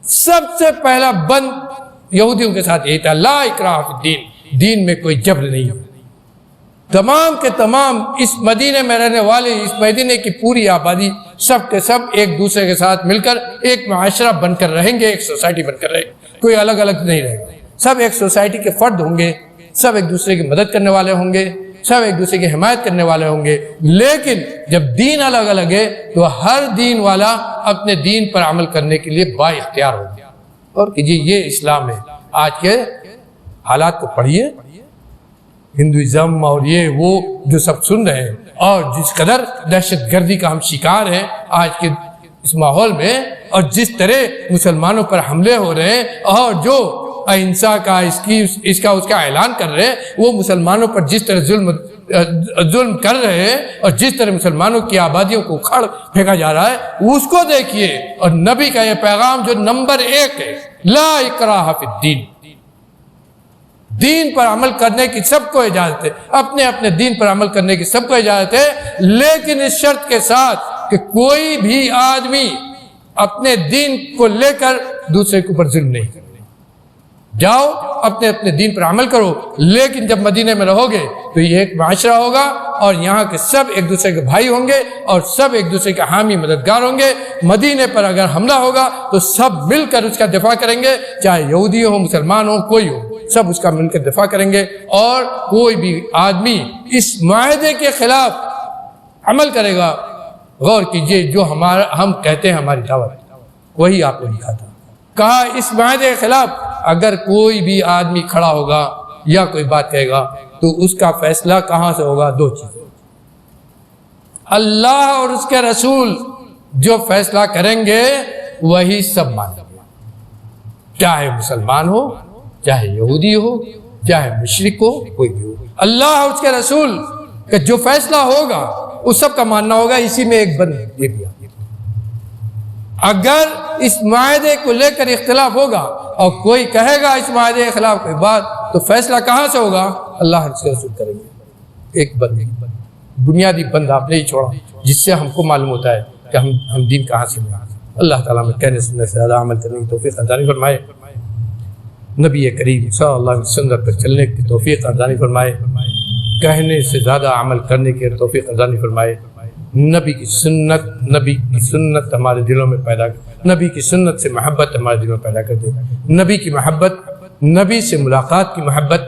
سب سے پہلا بند یہودیوں کے ساتھ یہی تھا، لا اکراہ فی الدین، دین میں کوئی جبر نہیں۔ تمام کے تمام اس مدینے میں رہنے والے، اس مدینے کی پوری آبادی، سب کے سب ایک دوسرے کے ساتھ مل کر ایک معاشرہ بن کر رہیں گے، ایک سوسائٹی بن کر رہیں گے، کوئی الگ الگ نہیں رہے گا، سب ایک سوسائٹی کے فرد ہوں گے، سب ایک دوسرے کی مدد کرنے والے ہوں گے، سب ایک دوسرے کی حمایت کرنے والے ہوں گے۔ لیکن جب دین الگ الگ ہے تو ہر دین والا اپنے دین پر عمل کرنے کے لیے با اختیار ہو گیا، اور کہ جی یہ اسلام ہے۔ آج کے حالات کو پڑھیے، ہندوازم اور یہ وہ جو سب سن رہے ہیں، اور جس قدر دہشت گردی کا ہم شکار ہیں آج کے اس ماحول میں، اور جس طرح مسلمانوں پر حملے ہو رہے ہیں، اور جو اہنسا کا اس کا اعلان کر رہے ہیں، وہ مسلمانوں پر جس طرح ظلم کر رہے ہیں، اور جس طرح مسلمانوں کی آبادیوں کو اکھاڑ پھینکا جا رہا ہے، اس کو دیکھیے۔ اور نبی کا یہ پیغام جو نمبر 1 ہے، لا اکراہ فی الدین، دین پر عمل کرنے کی سب کو اجازت ہے، اپنے اپنے دین پر عمل کرنے کی سب کو اجازت ہے، لیکن اس شرط کے ساتھ کہ کوئی بھی آدمی اپنے دین کو لے کر دوسرے کے اوپر ظلم نہیں کرے۔ جاؤ اپنے اپنے دین پر عمل کرو، لیکن جب مدینے میں رہو گے تو یہ ایک معاشرہ ہوگا، اور یہاں کے سب ایک دوسرے کے بھائی ہوں گے، اور سب ایک دوسرے کے حامی مددگار ہوں گے۔ مدینے پر اگر حملہ ہوگا تو سب مل کر اس کا دفاع کریں گے، چاہے یہودی ہو، مسلمان ہو، کوئی ہو، سب اس کا مل کر دفاع کریں گے، اور کوئی بھی آدمی اس معاہدے کے خلاف عمل کرے گا، غور کیجئے جو ہم کہتے ہیں ہماری دعوت، وہی آپ نے لکھا تھا، کہا اس معاہدے کے خلاف اگر کوئی بھی آدمی کھڑا ہوگا یا کوئی بات کہے گا تو اس کا فیصلہ کہاں سے ہوگا؟ 2 چیزیں، اللہ اور اس کے رسول جو فیصلہ کریں گے وہی سب مانیں گے، چاہے مسلمان ہو، چاہے یہودی ہو، چاہے مشرک ہو، کوئی بھی ہو، اللہ اور اس کے رسول کا جو فیصلہ ہوگا اس سب کا ماننا ہوگا۔ اسی میں ایک بند دے دیا، اگر اس معاہدے کو لے کر اختلاف ہوگا اور کوئی کہے گا اس معاہدے کے خلاف کوئی بات، تو فیصلہ کہاں سے ہوگا؟ اللہ اور اس کے رسول کریں گے۔ ایک بند، بنیادی بند آپ نے ہی چھوڑا، جس سے ہم کو معلوم ہوتا ہے کہ ہم دین کہاں سے لیں۔ اللہ تعالیٰ میں کہنے سننے سے زیادہ عمل کرنے کی توفیق عطا فرمائے، نبی کریم صلی اللہ علیہ وسلم پر چلنے کی توفیق عطا فرمائے، کہنے سے زیادہ عمل کرنے کی توفیق عطا فرمائے، نبی کی سنت ہمارے دلوں میں پیدا کر، نبی کی سنت سے محبت ہمارے دلوں میں پیدا کر دے، نبی کی محبت، نبی سے ملاقات کی محبت،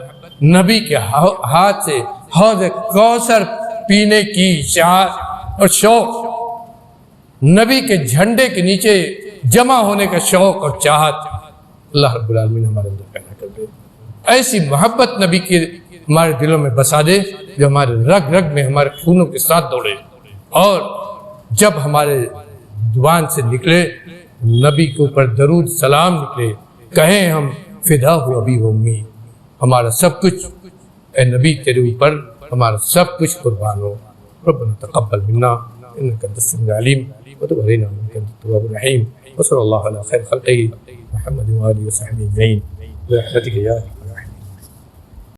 نبی کے ہاتھ سے حوض کوثر پینے کی چاہت اور شوق، نبی کے جھنڈے کے نیچے جمع ہونے کا شوق اور چاہت اللہ رب العالمین ہمارے اندر پیدا کر دے، ایسی محبت نبی کی ہمارے دلوں میں بسا دے جو ہمارے رگ رگ میں ہمارے خونوں کے ساتھ دوڑے، اور جب ہمارے زبان سے نکلے نبی کے اوپر درود سلام نکلے، کہیں ہم فدا ہو ابی و امی، ہمارا سب کچھ اے نبی تیرے اوپر ہمارا سب کچھ قربان ہو۔ ربنا تقبل منا انك انت السميع العليم وتب علينا انك انت التواب الرحيم، وصلى الله على خير خلقه محمد وآله وصحبه اجمعين برحمتك يا